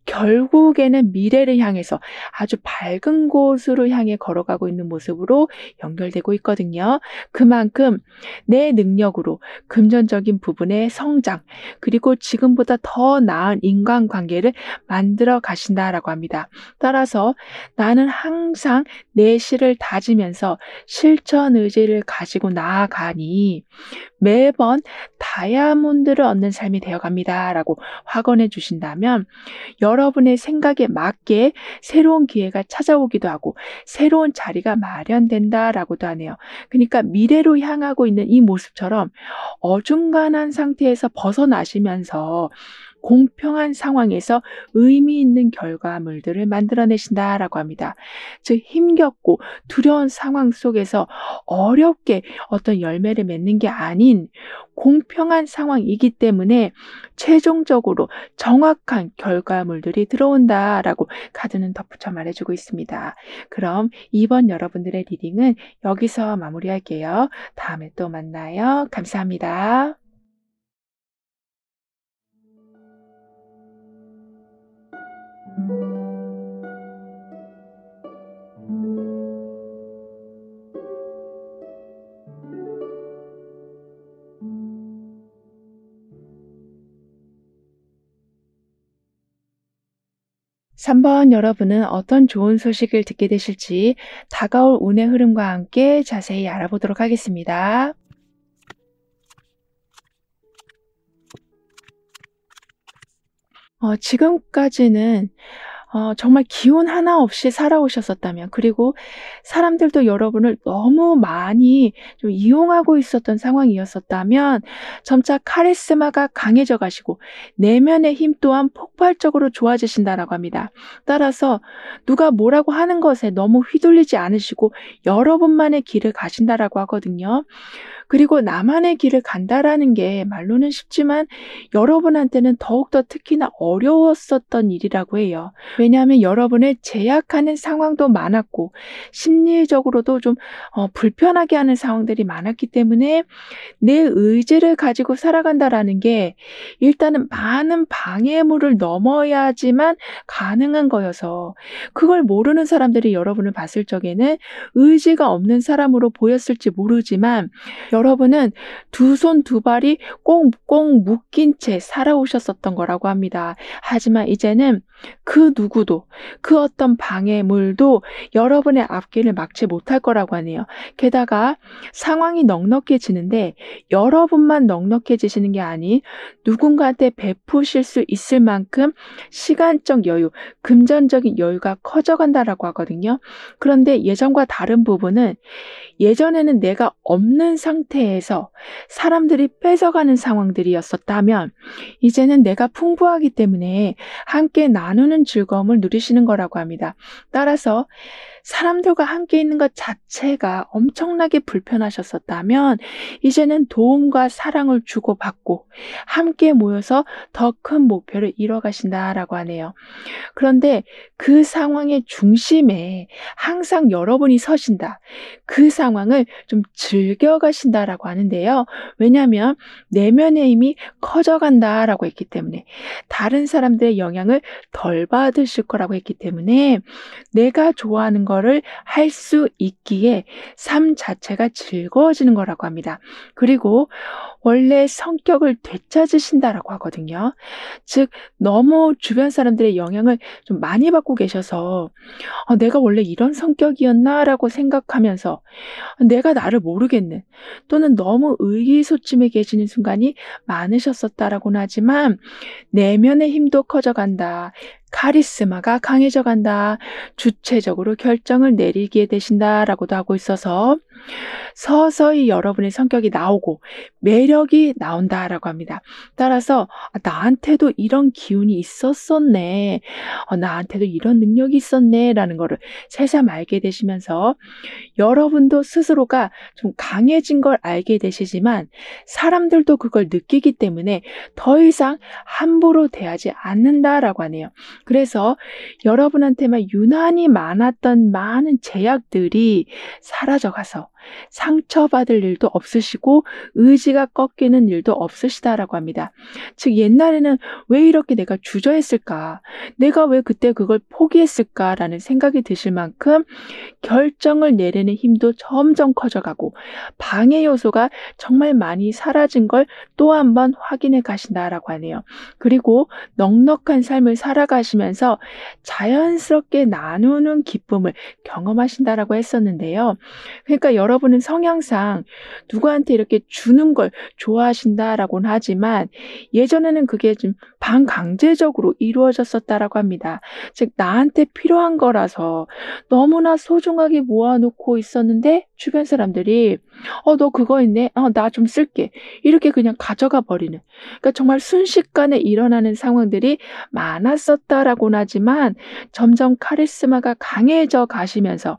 [SPEAKER 1] 결국에는 미래를 향해서 아주 밝은 곳으로 향해 걸어가고 있는 모습으로 연결되고 있거든요. 그만큼 내 능력으로 금전적인 부분의 성장, 그리고 지금보다 더 나은 인간관계를 만들어 가신다라고 합니다. 따라서 나는 항상 내 실을 다지면서 실천 의지를 가지고 나아가니 매번 다이아몬드를 얻는 삶이 되어갑니다라고 확언해 주신다면, 여러분의 생각에 맞게 새로운 기회가 찾아오기도 하고 새로운 자리가 마련된다라고도 하네요. 그러니까 미래로 향하고 있는 이 모습처럼 어중간한 상태에서 벗어나시면서 공평한 상황에서 의미 있는 결과물들을 만들어내신다라고 합니다. 즉 힘겹고 두려운 상황 속에서 어렵게 어떤 열매를 맺는 게 아닌 공평한 상황이기 때문에 최종적으로 정확한 결과물들이 들어온다라고 카드는 덧붙여 말해주고 있습니다. 그럼 이번 여러분들의 리딩은 여기서 마무리할게요. 다음에 또 만나요. 감사합니다. 3번 여러분은 어떤 좋은 소식을 듣게 되실지 다가올 운의 흐름과 함께 자세히 알아보도록 하겠습니다. 지금까지는 정말 기운 하나 없이 살아오셨었다면, 그리고 사람들도 여러분을 너무 많이 좀 이용하고 있었던 상황이었었다면, 점차 카리스마가 강해져 가시고 내면의 힘 또한 폭발적으로 좋아지신다라고 합니다. 따라서 누가 뭐라고 하는 것에 너무 휘둘리지 않으시고 여러분만의 길을 가신다라고 하거든요. 그리고 나만의 길을 간다라는 게 말로는 쉽지만 여러분한테는 더욱더 특히나 어려웠었던 일이라고 해요. 왜냐하면 여러분을 제약하는 상황도 많았고, 심리적으로도 좀 불편하게 하는 상황들이 많았기 때문에 내 의지를 가지고 살아간다라는 게 일단은 많은 방해물을 넘어야지만 가능한 거여서, 그걸 모르는 사람들이 여러분을 봤을 적에는 의지가 없는 사람으로 보였을지 모르지만 여러분은 두 손 두 발이 꽁꽁 묶인 채 살아오셨었던 거라고 합니다. 하지만 이제는 그 누구도, 그 어떤 방해물도 여러분의 앞길을 막지 못할 거라고 하네요. 게다가 상황이 넉넉해지는데 여러분만 넉넉해지시는 게 아닌 누군가한테 베푸실 수 있을 만큼 시간적 여유, 금전적인 여유가 커져간다라고 하거든요. 그런데 예전과 다른 부분은, 예전에는 내가 없는 상태에서 사람들이 뺏어가는 상황들이었었다면 이제는 내가 풍부하기 때문에 함께 나누는 즐거움을 누리시는 거라고 합니다. 따라서 사람들과 함께 있는 것 자체가 엄청나게 불편하셨었다면 이제는 도움과 사랑을 주고받고 함께 모여서 더 큰 목표를 이뤄가신다라고 하네요. 그런데 그 상황의 중심에 항상 여러분이 서신다. 그 상황을 좀 즐겨가신다라고 하는데요. 왜냐하면 내면의 힘이 커져간다라고 했기 때문에, 다른 사람들의 영향을 덜 받으실 거라고 했기 때문에 내가 좋아하는 거를 할 수 있기에 삶 자체가 즐거워지는 거라고 합니다. 그리고 원래 성격을 되찾으신다라고 하거든요. 즉, 너무 주변 사람들의 영향을 좀 많이 받고 계셔서 내가 원래 이런 성격이었나라고 생각하면서 내가 나를 모르겠는, 또는 너무 의기소침해 계시는 순간이 많으셨었다라고는 하지만 내면의 힘도 커져간다. 카리스마가 강해져 간다. 주체적으로 결정을 내리게 되신다라고도 하고 있어서 서서히 여러분의 성격이 나오고 매력이 나온다라고 합니다. 따라서 나한테도 이런 기운이 있었었네. 나한테도 이런 능력이 있었네라는 거를 새삼 알게 되시면서 여러분도 스스로가 좀 강해진 걸 알게 되시지만 사람들도 그걸 느끼기 때문에 더 이상 함부로 대하지 않는다라고 하네요. 그래서 여러분한테만 유난히 많았던 많은 제약들이 사라져가서 상처받을 일도 없으시고 의지가 꺾이는 일도 없으시다라고 합니다. 즉, 옛날에는 왜 이렇게 내가 주저했을까? 내가 왜 그때 그걸 포기했을까라는 생각이 드실 만큼 결정을 내리는 힘도 점점 커져가고 방해 요소가 정말 많이 사라진 걸 또 한 번 확인해 가신다라고 하네요. 그리고 넉넉한 삶을 살아가시면서 자연스럽게 나누는 기쁨을 경험하신다라고 했었는데요. 그러니까 여러분은 성향상 누구한테 이렇게 주는 걸 좋아하신다라고는 하지만 예전에는 그게 좀 반강제적으로 이루어졌었다라고 합니다. 즉, 나한테 필요한 거라서 너무나 소중하게 모아놓고 있었는데 주변 사람들이 너 그거 있네? 나 좀 쓸게. 이렇게 그냥 가져가 버리는. 그러니까 정말 순식간에 일어나는 상황들이 많았었다라고는 하지만 점점 카리스마가 강해져 가시면서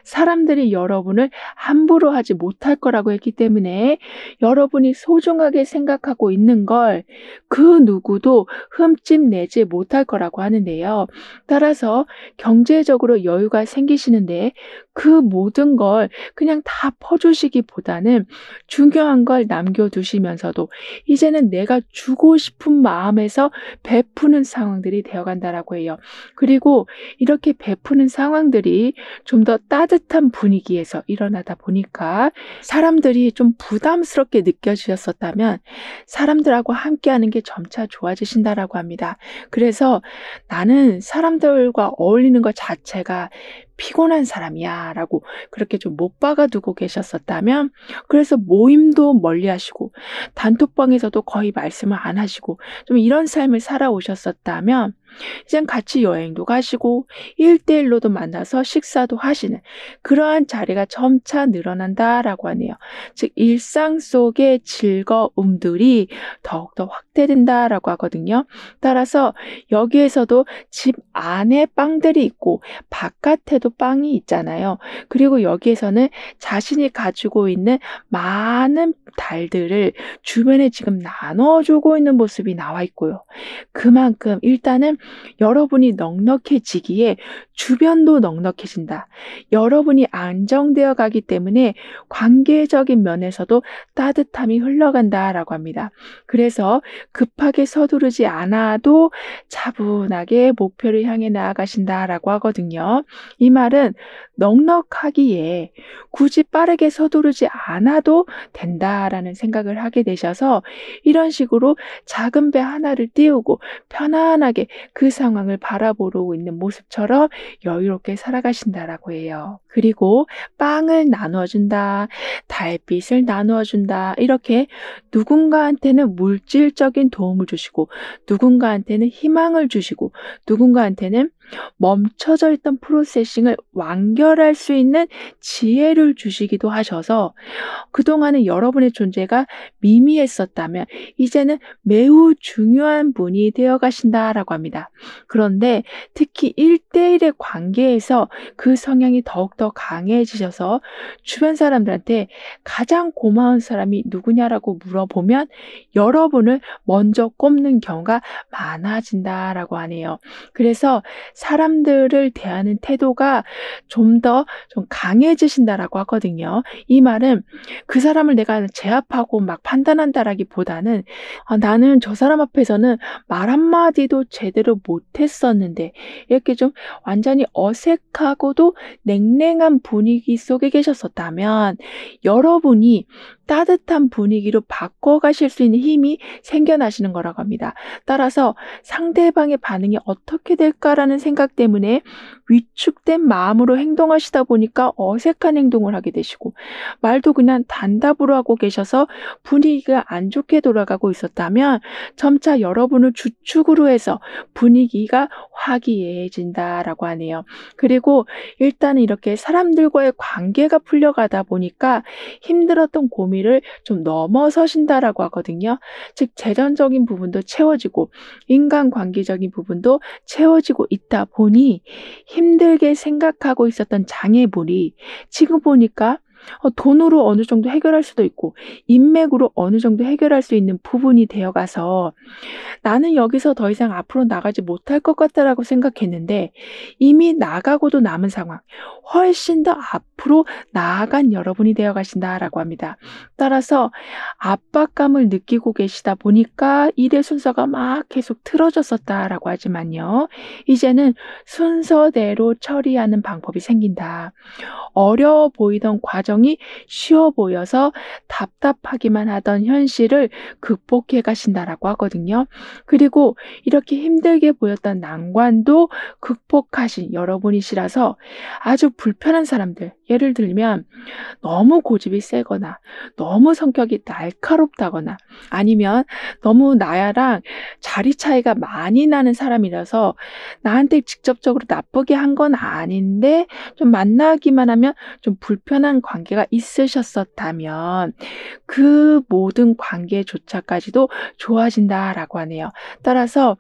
[SPEAKER 1] 사람들이 여러분을 함부로 하지 못할 거라고 했기 때문에 여러분이 소중하게 생각하고 있는 걸 그 누구도 흠집 내지 못할 거라고 하는데요. 따라서 경제적으로 여유가 생기시는데 그 모든 걸 그냥 다 퍼주시기보다는 중요한 걸 남겨두시면서도 이제는 내가 주고 싶은 마음에서 베푸는 상황들이 되어간다라고 해요. 그리고 이렇게 베푸는 상황들이 좀 더 따뜻한 분위기에서 일어나다 보니까 사람들이 좀 부담스럽게 느껴지셨었다면 사람들하고 함께하는 게 점차 좋아지신다라고 합니다. 그래서 나는 사람들과 어울리는 것 자체가 피곤한 사람이야 라고 그렇게 좀 못 박아두고 계셨었다면, 그래서 모임도 멀리 하시고 단톡방에서도 거의 말씀을 안 하시고 좀 이런 삶을 살아오셨었다면 이젠 같이 여행도 가시고 1대1로도 만나서 식사도 하시는 그러한 자리가 점차 늘어난다라고 하네요. 즉, 일상 속의 즐거움들이 더욱더 확대된다라고 하거든요. 따라서 여기에서도 집 안에 빵들이 있고 바깥에도 빵이 있잖아요. 그리고 여기에서는 자신이 가지고 있는 많은 달들을 주변에 지금 나눠주고 있는 모습이 나와 있고요. 그만큼 일단은 여러분이 넉넉해지기에 주변도 넉넉해진다. 여러분이 안정되어 가기 때문에 관계적인 면에서도 따뜻함이 흘러간다라고 합니다. 그래서 급하게 서두르지 않아도 차분하게 목표를 향해 나아가신다라고 하거든요. 이 말은 넉넉하기에 굳이 빠르게 서두르지 않아도 된다라는 생각을 하게 되셔서 이런 식으로 작은 배 하나를 띄우고 편안하게 그 상황을 바라보고 있는 모습처럼 여유롭게 살아가신다라고 해요. 그리고 빵을 나눠준다, 달빛을 나누어준다, 이렇게 누군가한테는 물질적인 도움을 주시고, 누군가한테는 희망을 주시고, 누군가한테는 멈춰져 있던 프로세싱을 완결할 수 있는 지혜를 주시기도 하셔서 그동안은 여러분의 존재가 미미했었다면 이제는 매우 중요한 분이 되어 가신다라고 합니다. 그런데 특히 1대1의 관계에서 그 성향이 더욱더 강해지셔서 주변 사람들한테 가장 고마운 사람이 누구냐라고 물어보면 여러분을 먼저 꼽는 경우가 많아진다라고 하네요. 그래서 사람들을 대하는 태도가 좀 더 강해지신다라고 하거든요. 이 말은 그 사람을 내가 제압하고 막 판단한다라기보다는 나는 저 사람 앞에서는 말 한마디도 제대로 못했었는데 이렇게 좀 완전히 어색하고도 냉랭한 분위기 속에 계셨었다면 여러분이 따뜻한 분위기로 바꿔가실 수 있는 힘이 생겨나시는 거라고 합니다. 따라서 상대방의 반응이 어떻게 될까라는 생각 때문에 위축된 마음으로 행동하시다 보니까 어색한 행동을 하게 되시고 말도 그냥 단답으로 하고 계셔서 분위기가 안 좋게 돌아가고 있었다면 점차 여러분을 주축으로 해서 분위기가 화기애애해진다라고 하네요. 그리고 일단은 이렇게 사람들과의 관계가 풀려가다 보니까 힘들었던 고민을 좀 넘어서신다라고 하거든요. 즉 재정적인 부분도 채워지고 인간관계적인 부분도 채워지고 있다 보니 힘들게 생각하고 있었던 장애물이 지금 보니까 돈으로 어느 정도 해결할 수도 있고 인맥으로 어느 정도 해결할 수 있는 부분이 되어가서 나는 여기서 더 이상 앞으로 나가지 못할 것 같다라고 생각했는데 이미 나가고도 남은 상황, 훨씬 더 앞으로 나아간 여러분이 되어 가신다라고 합니다. 따라서 압박감을 느끼고 계시다 보니까 일의 순서가 막 계속 틀어졌었다라고 하지만요. 이제는 순서대로 처리하는 방법이 생긴다. 어려워 보이던 과정이 쉬워 보여서 답답하기만 하던 현실을 극복해 가신다라고 하거든요. 그리고 이렇게 힘들게 보였던 난관도 극복하신 여러분이시라서 아주 불편한 사람들, 예를 들면 너무 고집이 세거나 너무 성격이 날카롭다거나 아니면 너무 나랑 자리 차이가 많이 나는 사람이라서 나한테 직접적으로 나쁘게 한 건 아닌데 좀 만나기만 하면 좀 불편한 관계가 있으셨었다면 그 모든 관계조차까지도 좋아진다라고 하네요. 따라서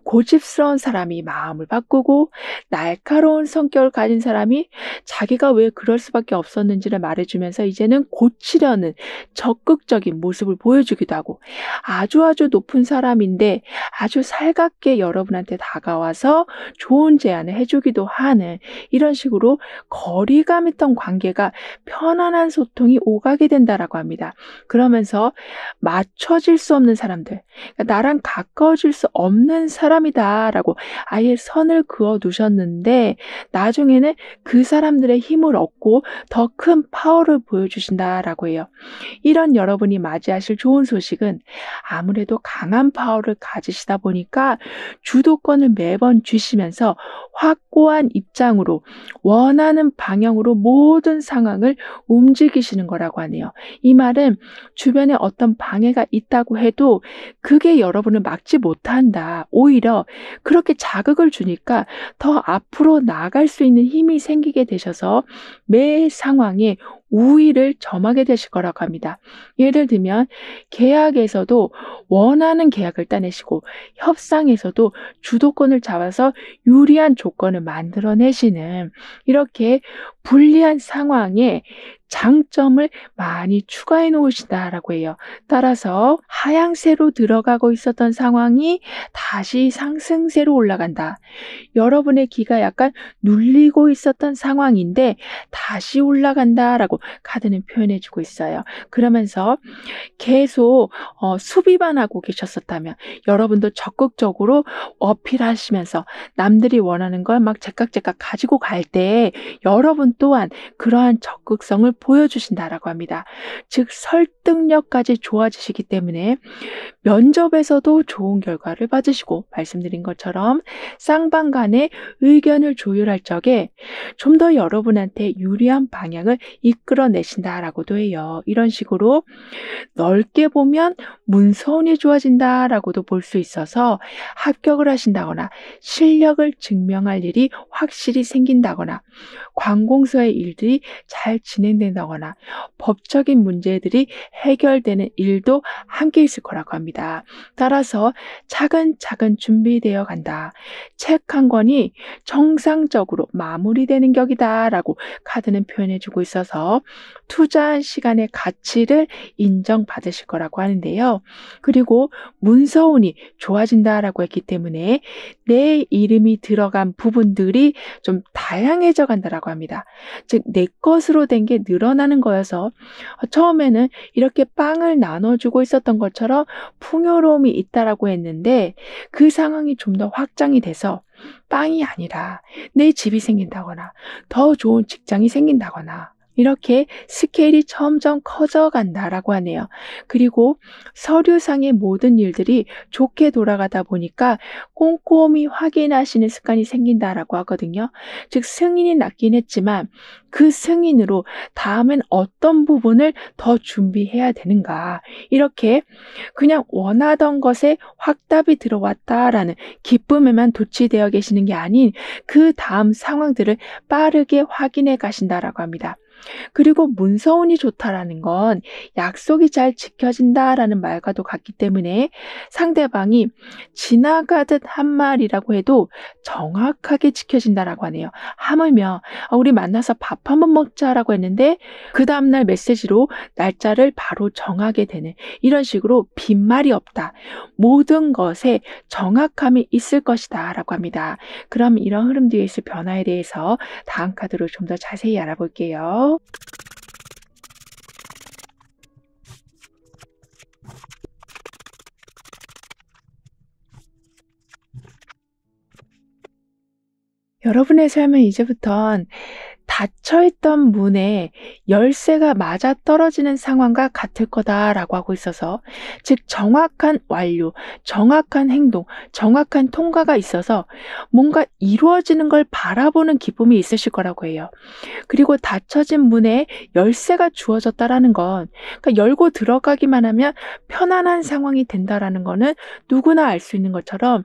[SPEAKER 1] 고집스러운 사람이 마음을 바꾸고 날카로운 성격을 가진 사람이 자기가 왜 그럴 수밖에 없었는지를 말해주면서 이제는 고치려는 적극적인 모습을 보여주기도 하고 아주 높은 사람인데 아주 살갑게 여러분한테 다가와서 좋은 제안을 해주기도 하는 이런 식으로 거리감 있던 관계가 편안한 소통이 오가게 된다라고 합니다. 그러면서 맞춰질 수 없는 사람들, 그러니까 나랑 가까워질 수 없는 사람이다라고 아예 선을 그어 두셨는데 나중에는 그 사람들의 힘을 얻고 더 큰 파워를 보여주신다라고 해요. 이런 여러분이 맞이하실 좋은 소식은 아무래도 강한 파워를 가지시다 보니까 주도권을 매번 쥐시면서 확고한 입장으로 원하는 방향으로 모든 상황을 움직이시는 거라고 하네요. 이 말은 주변에 어떤 방해가 있다고 해도 그게 여러분을 막지 못한다. 오히려 그렇게 자극을 주니까 더 앞으로 나아갈 수 있는 힘이 생기게 되셔서 매 상황에 우위를 점하게 되실 거라고 합니다. 예를 들면 계약에서도 원하는 계약을 따내시고 협상에서도 주도권을 잡아서 유리한 조건을 만들어내시는 이렇게 불리한 상황에 장점을 많이 추가해 놓으신다라고 해요. 따라서 하향세로 들어가고 있었던 상황이 다시 상승세로 올라간다. 여러분의 기가 약간 눌리고 있었던 상황인데 다시 올라간다라고 카드는 표현해 주고 있어요. 그러면서 계속 수비만 하고 계셨었다면 여러분도 적극적으로 어필하시면서 남들이 원하는 걸 막 제깍제깍 가지고 갈 때 여러분 또한 그러한 적극성을 보여주신다라고 합니다. 즉 설득력까지 좋아지시기 때문에 면접에서도 좋은 결과를 받으시고 말씀드린 것처럼 쌍방 간의 의견을 조율할 적에 좀 더 여러분한테 유리한 방향을 이끌어내신다라고도 해요. 이런 식으로 넓게 보면 문서운이 좋아진다라고도 볼 수 있어서 합격을 하신다거나 실력을 증명할 일이 확실히 생긴다거나 관공서의 일들이 잘 진행된다거나 법적인 문제들이 해결되는 일도 함께 있을 거라고 합니다. 따라서 차근차근 준비되어 간다. 책 한 권이 정상적으로 마무리되는 격이다라고 카드는 표현해주고 있어서 투자한 시간의 가치를 인정받으실 거라고 하는데요. 그리고 문서운이 좋아진다라고 했기 때문에 내 이름이 들어간 부분들이 좀 다양해져 간다라고 합니다. 즉, 내 것으로 된 게 늘어나는 거여서 처음에는 이렇게 빵을 나눠주고 있었던 것처럼 풍요로움이 있다라고 했는데 그 상황이 좀 더 확장이 돼서 빵이 아니라 내 집이 생긴다거나 더 좋은 직장이 생긴다거나 이렇게 스케일이 점점 커져간다라고 하네요. 그리고 서류상의 모든 일들이 좋게 돌아가다 보니까 꼼꼼히 확인하시는 습관이 생긴다라고 하거든요. 즉 승인이 났긴 했지만 그 승인으로 다음엔 어떤 부분을 더 준비해야 되는가 이렇게 그냥 원하던 것에 확답이 들어왔다라는 기쁨에만 도취되어 계시는 게 아닌 그 다음 상황들을 빠르게 확인해 가신다라고 합니다. 그리고 문서운이 좋다라는 건 약속이 잘 지켜진다라는 말과도 같기 때문에 상대방이 지나가듯 한 말이라고 해도 정확하게 지켜진다라고 하네요. 하물며 우리 만나서 밥 한번 먹자라고 했는데 그 다음날 메시지로 날짜를 바로 정하게 되는 이런 식으로 빈말이 없다. 모든 것에 정확함이 있을 것이다 라고 합니다. 그럼 이런 흐름 뒤에 있을 변화에 대해서 다음 카드로 좀 더 자세히 알아볼게요. 여러분의 삶은 이제부턴 닫혀있던 문에 열쇠가 맞아떨어지는 상황과 같을 거다라고 하고 있어서 즉 정확한 완료, 정확한 행동, 정확한 통과가 있어서 뭔가 이루어지는 걸 바라보는 기쁨이 있으실 거라고 해요. 그리고 닫혀진 문에 열쇠가 주어졌다라는 건 그러니까 열고 들어가기만 하면 편안한 상황이 된다라는 거는 누구나 알 수 있는 것처럼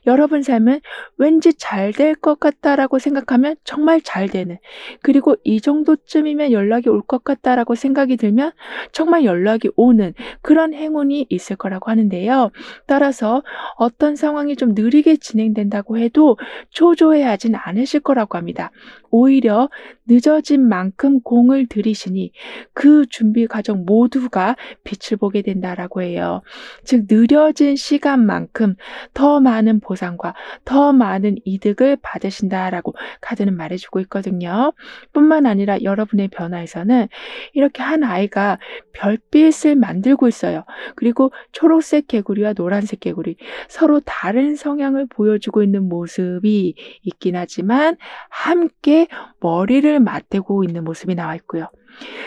[SPEAKER 1] 여러분 삶은 왠지 잘 될 것 같다라고 생각하면 정말 잘 되는 그리고 이 정도쯤이면 연락이 올 것 같다라고 생각이 들면 정말 연락이 오는 그런 행운이 있을 거라고 하는데요. 따라서 어떤 상황이 좀 느리게 진행된다고 해도 초조해하진 않으실 거라고 합니다. 오히려 늦어진 만큼 공을 들이시니 그 준비 과정 모두가 빛을 보게 된다라고 해요. 즉 느려진 시간만큼 더 많은 보상과 더 많은 이득을 받으신다라고 카드는 말해주고 있거든요. 뿐만 아니라 여러분의 변화에서는 이렇게 한 아이가 별빛을 만들고 있어요. 그리고 초록색 개구리와 노란색 개구리 서로 다른 성향을 보여주고 있는 모습이 있긴 하지만 함께 머리를 맞대고 있는 모습이 나와 있고요.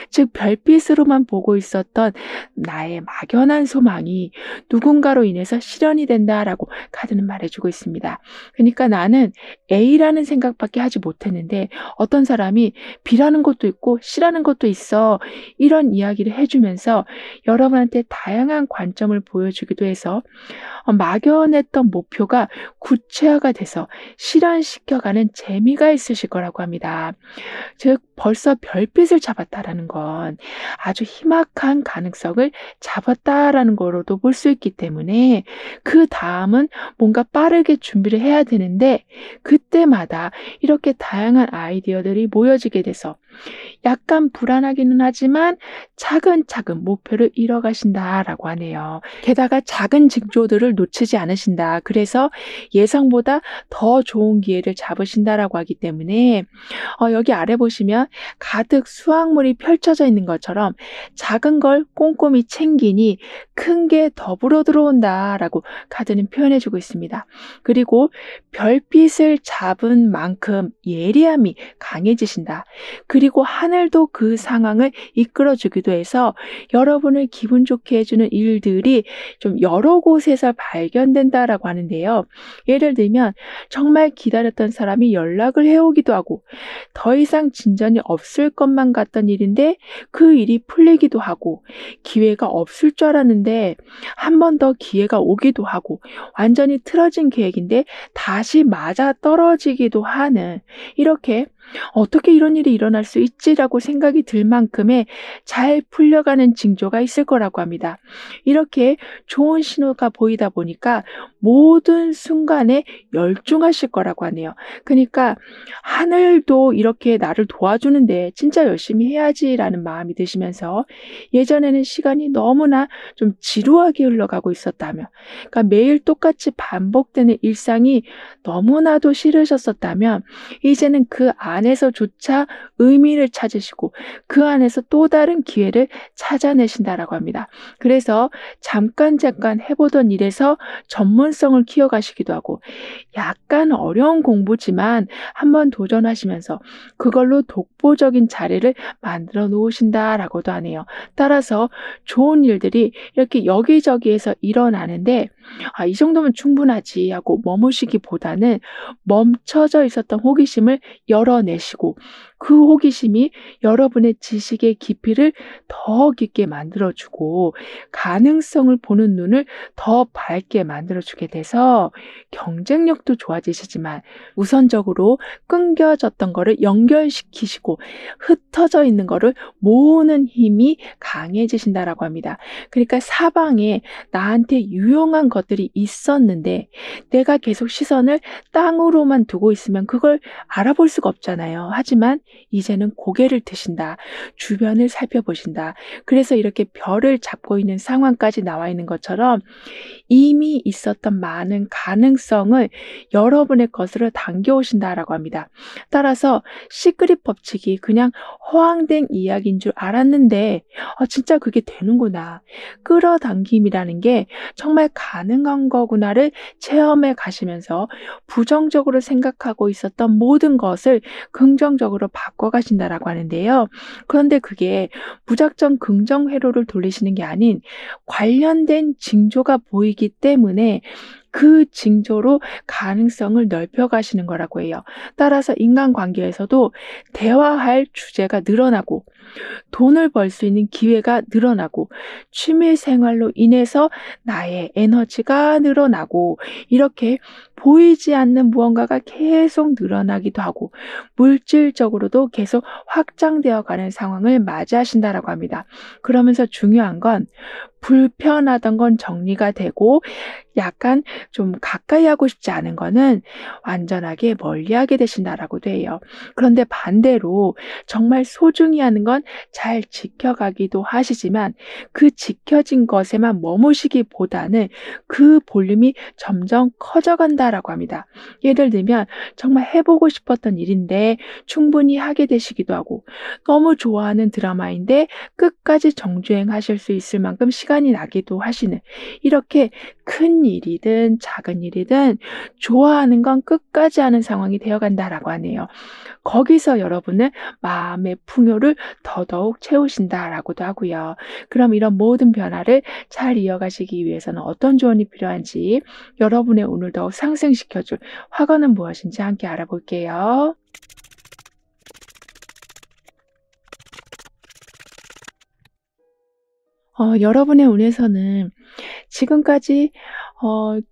[SPEAKER 1] 즉 별빛으로만 보고 있었던 나의 막연한 소망이 누군가로 인해서 실현이 된다라고 카드는 말해주고 있습니다. 그러니까 나는 A라는 생각밖에 하지 못했는데 어떤 사람이 B라는 것도 있고 C라는 것도 있어 이런 이야기를 해주면서 여러분한테 다양한 관점을 보여주기도 해서 막연했던 목표가 구체화가 돼서 실현시켜가는 재미가 있으실 거라고 합니다. 즉 벌써 별빛을 잡았다. 같다라는 건 아주 희박한 가능성을 잡았다라는 거로도 볼 수 있기 때문에 그다음은 뭔가 빠르게 준비를 해야 되는데 그때마다 이렇게 다양한 아이디어들이 모여지게 돼서 약간 불안하기는 하지만 차근차근 목표를 이뤄가신다라고 하네요. 게다가 작은 징조들을 놓치지 않으신다. 그래서 예상보다 더 좋은 기회를 잡으신다라고 하기 때문에 여기 아래 보시면 가득 수확물이 펼쳐져 있는 것처럼 작은 걸 꼼꼼히 챙기니 큰 게 더불어 들어온다라고 카드는 표현해 주고 있습니다. 그리고 별빛을 잡은 만큼 예리함이 강해지신다. 그리고 하늘도 그 상황을 이끌어 주기도 해서 여러분을 기분 좋게 해주는 일들이 좀 여러 곳에서 발견된다라고 하는데요. 예를 들면 정말 기다렸던 사람이 연락을 해오기도 하고 더 이상 진전이 없을 것만 같던 일인데 그 일이 풀리기도 하고 기회가 없을 줄 알았는데 한 번 더 기회가 오기도 하고 완전히 틀어진 계획인데 다시 맞아 떨어지기도 하는 이렇게 어떻게 이런 일이 일어날 수 있지라고 생각이 들 만큼의 잘 풀려가는 징조가 있을 거라고 합니다. 이렇게 좋은 신호가 보이다 보니까 모든 순간에 열중하실 거라고 하네요. 그러니까 하늘도 이렇게 나를 도와주는데 진짜 열심히 해야지라는 마음이 드시면서 예전에는 시간이 너무나 좀 지루하게 흘러가고 있었다면 그러니까 매일 똑같이 반복되는 일상이 너무나도 싫으셨었다면 이제는 그 안에서조차 의미를 찾으시고 그 안에서 또 다른 기회를 찾아내신다라고 합니다. 그래서 잠깐 해보던 일에서 전문성을 키워가시기도 하고 약간 어려운 공부지만 한번 도전하시면서 그걸로 독보적인 자리를 만들어 놓으신다라고도 하네요. 따라서 좋은 일들이 이렇게 여기저기에서 일어나는데 이 정도면 충분하지 하고 머무시기보다는 멈춰져 있었던 호기심을 열어내시고 그 호기심이 여러분의 지식의 깊이를 더 깊게 만들어주고 가능성을 보는 눈을 더 밝게 만들어주게 돼서 경쟁력도 좋아지시지만 우선적으로 끊겨졌던 거를 연결시키시고 흩어져 있는 거를 모으는 힘이 강해지신다라고 합니다. 그러니까 사방에 나한테 유용한 것들이 있었는데 내가 계속 시선을 땅으로만 두고 있으면 그걸 알아볼 수가 없잖아요. 하지만 이제는 고개를 드신다. 주변을 살펴보신다. 그래서 이렇게 별을 잡고 있는 상황까지 나와 있는 것처럼 이미 있었던 많은 가능성을 여러분의 것으로 당겨오신다라고 합니다. 따라서 시크릿 법칙이 그냥 허황된 이야기인 줄 알았는데 진짜 그게 되는구나. 끌어당김이라는 게 정말 가능한 거구나를 체험해 가시면서 부정적으로 생각하고 있었던 모든 것을 긍정적으로 바꿔가신다라고 하는데요. 그런데 그게 무작정 긍정 회로를 돌리시는 게 아닌 관련된 징조가 보이기 때문에 그 징조로 가능성을 넓혀가시는 거라고 해요. 따라서 인간관계에서도 대화할 주제가 늘어나고 돈을 벌 수 있는 기회가 늘어나고 취미 생활로 인해서 나의 에너지가 늘어나고 이렇게 보이지 않는 무언가가 계속 늘어나기도 하고 물질적으로도 계속 확장되어 가는 상황을 맞이하신다라고 합니다. 그러면서 중요한 건 불편하던 건 정리가 되고 약간 좀 가까이 하고 싶지 않은 거는 완전하게 멀리하게 되신다라고도 해요. 그런데 반대로 정말 소중히 하는 건 잘 지켜가기도 하시지만 그 지켜진 것에만 머무시기보다는 그 볼륨이 점점 커져간다라고 합니다. 예를 들면 정말 해보고 싶었던 일인데 충분히 하게 되시기도 하고 너무 좋아하는 드라마인데 끝까지 정주행하실 수 있을 만큼 시간이 나기도 하시는 이렇게 큰 일이든 작은 일이든 좋아하는 건 끝까지 하는 상황이 되어간다라고 하네요. 거기서 여러분은 마음의 풍요를 더더욱 채우신다라고도 하고요. 그럼 이런 모든 변화를 잘 이어가시기 위해서는 어떤 조언이 필요한지 여러분의 운을 더욱 상승시켜줄 화관은 무엇인지 함께 알아볼게요. 여러분의 운에서는 지금까지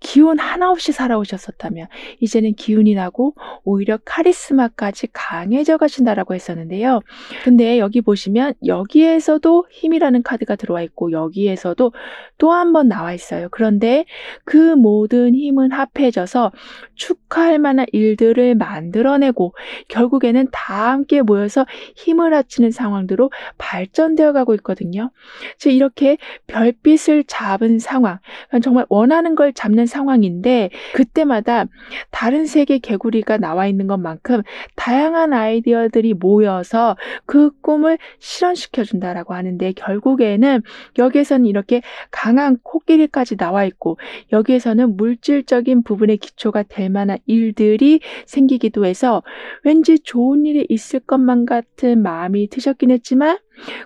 [SPEAKER 1] 기운 하나 없이 살아오셨었다면 이제는 기운이 나고 오히려 카리스마까지 강해져 가신다라고 했었는데요. 근데 여기 보시면 여기에서도 힘이라는 카드가 들어와 있고 여기에서도 또 한 번 나와 있어요. 그런데 그 모든 힘은 합해져서 축하할 만한 일들을 만들어내고 결국에는 다 함께 모여서 힘을 합치는 상황으로 발전되어 가고 있거든요. 즉 이렇게 별빛을 잡은 상황, 정말 원하는 걸 잡는 상황인데 그때마다 다른 색의 개구리가 나와 있는 것만큼 다양한 아이디어들이 모여서 그 꿈을 실현시켜 준다라고 하는데 결국에는 여기에서는 이렇게 강한 코끼리까지 나와 있고 여기에서는 물질적인 부분의 기초가 될 만한 일들이 생기기도 해서 왠지 좋은 일이 있을 것만 같은 마음이 드셨긴 했지만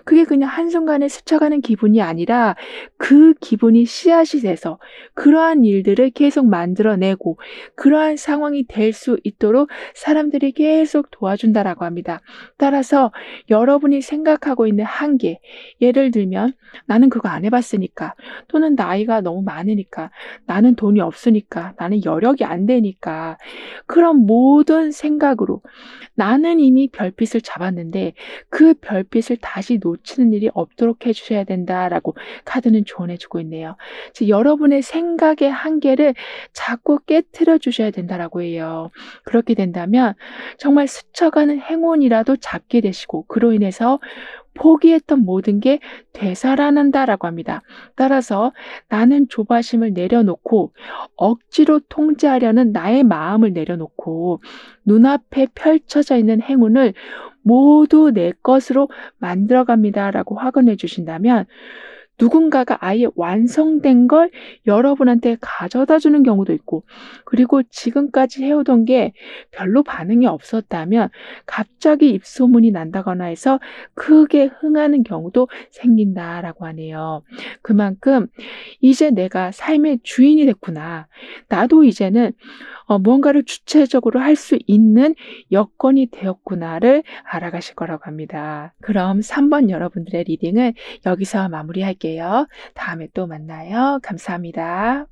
[SPEAKER 1] 그게 그냥 한순간에 스쳐가는 기분이 아니라 그 기분이 씨앗이 돼서 그러한 일들을 계속 만들어내고 그러한 상황이 될 수 있도록 사람들이 계속 도와준다라고 합니다. 따라서 여러분이 생각하고 있는 한계, 예를 들면 나는 그거 안 해봤으니까 또는 나이가 너무 많으니까 나는 돈이 없으니까 나는 여력이 안 되니까 그런 모든 생각으로 나는 이미 별빛을 잡았는데 그 별빛을 다시 놓치는 일이 없도록 해주셔야 된다라고 카드는 조언해주고 있네요. 즉 여러분의 생각의 한계를 자꾸 깨트려 주셔야 된다라고 해요. 그렇게 된다면 정말 스쳐가는 행운이라도 잡게 되시고 그로 인해서 포기했던 모든 게 되살아난다라고 합니다. 따라서 나는 조바심을 내려놓고 억지로 통제하려는 나의 마음을 내려놓고 눈앞에 펼쳐져 있는 행운을 모두 내 것으로 만들어갑니다라고 확언해 주신다면 누군가가 아예 완성된 걸 여러분한테 가져다 주는 경우도 있고 그리고 지금까지 해오던 게 별로 반응이 없었다면 갑자기 입소문이 난다거나 해서 크게 흥하는 경우도 생긴다라고 하네요. 그만큼 이제 내가 삶의 주인이 됐구나. 나도 이제는 무언가를 주체적으로 할 수 있는 여건이 되었구나를 알아가실 거라고 합니다. 그럼 3번 여러분들의 리딩을 여기서 마무리할게요. 다음에 또 만나요. 감사합니다.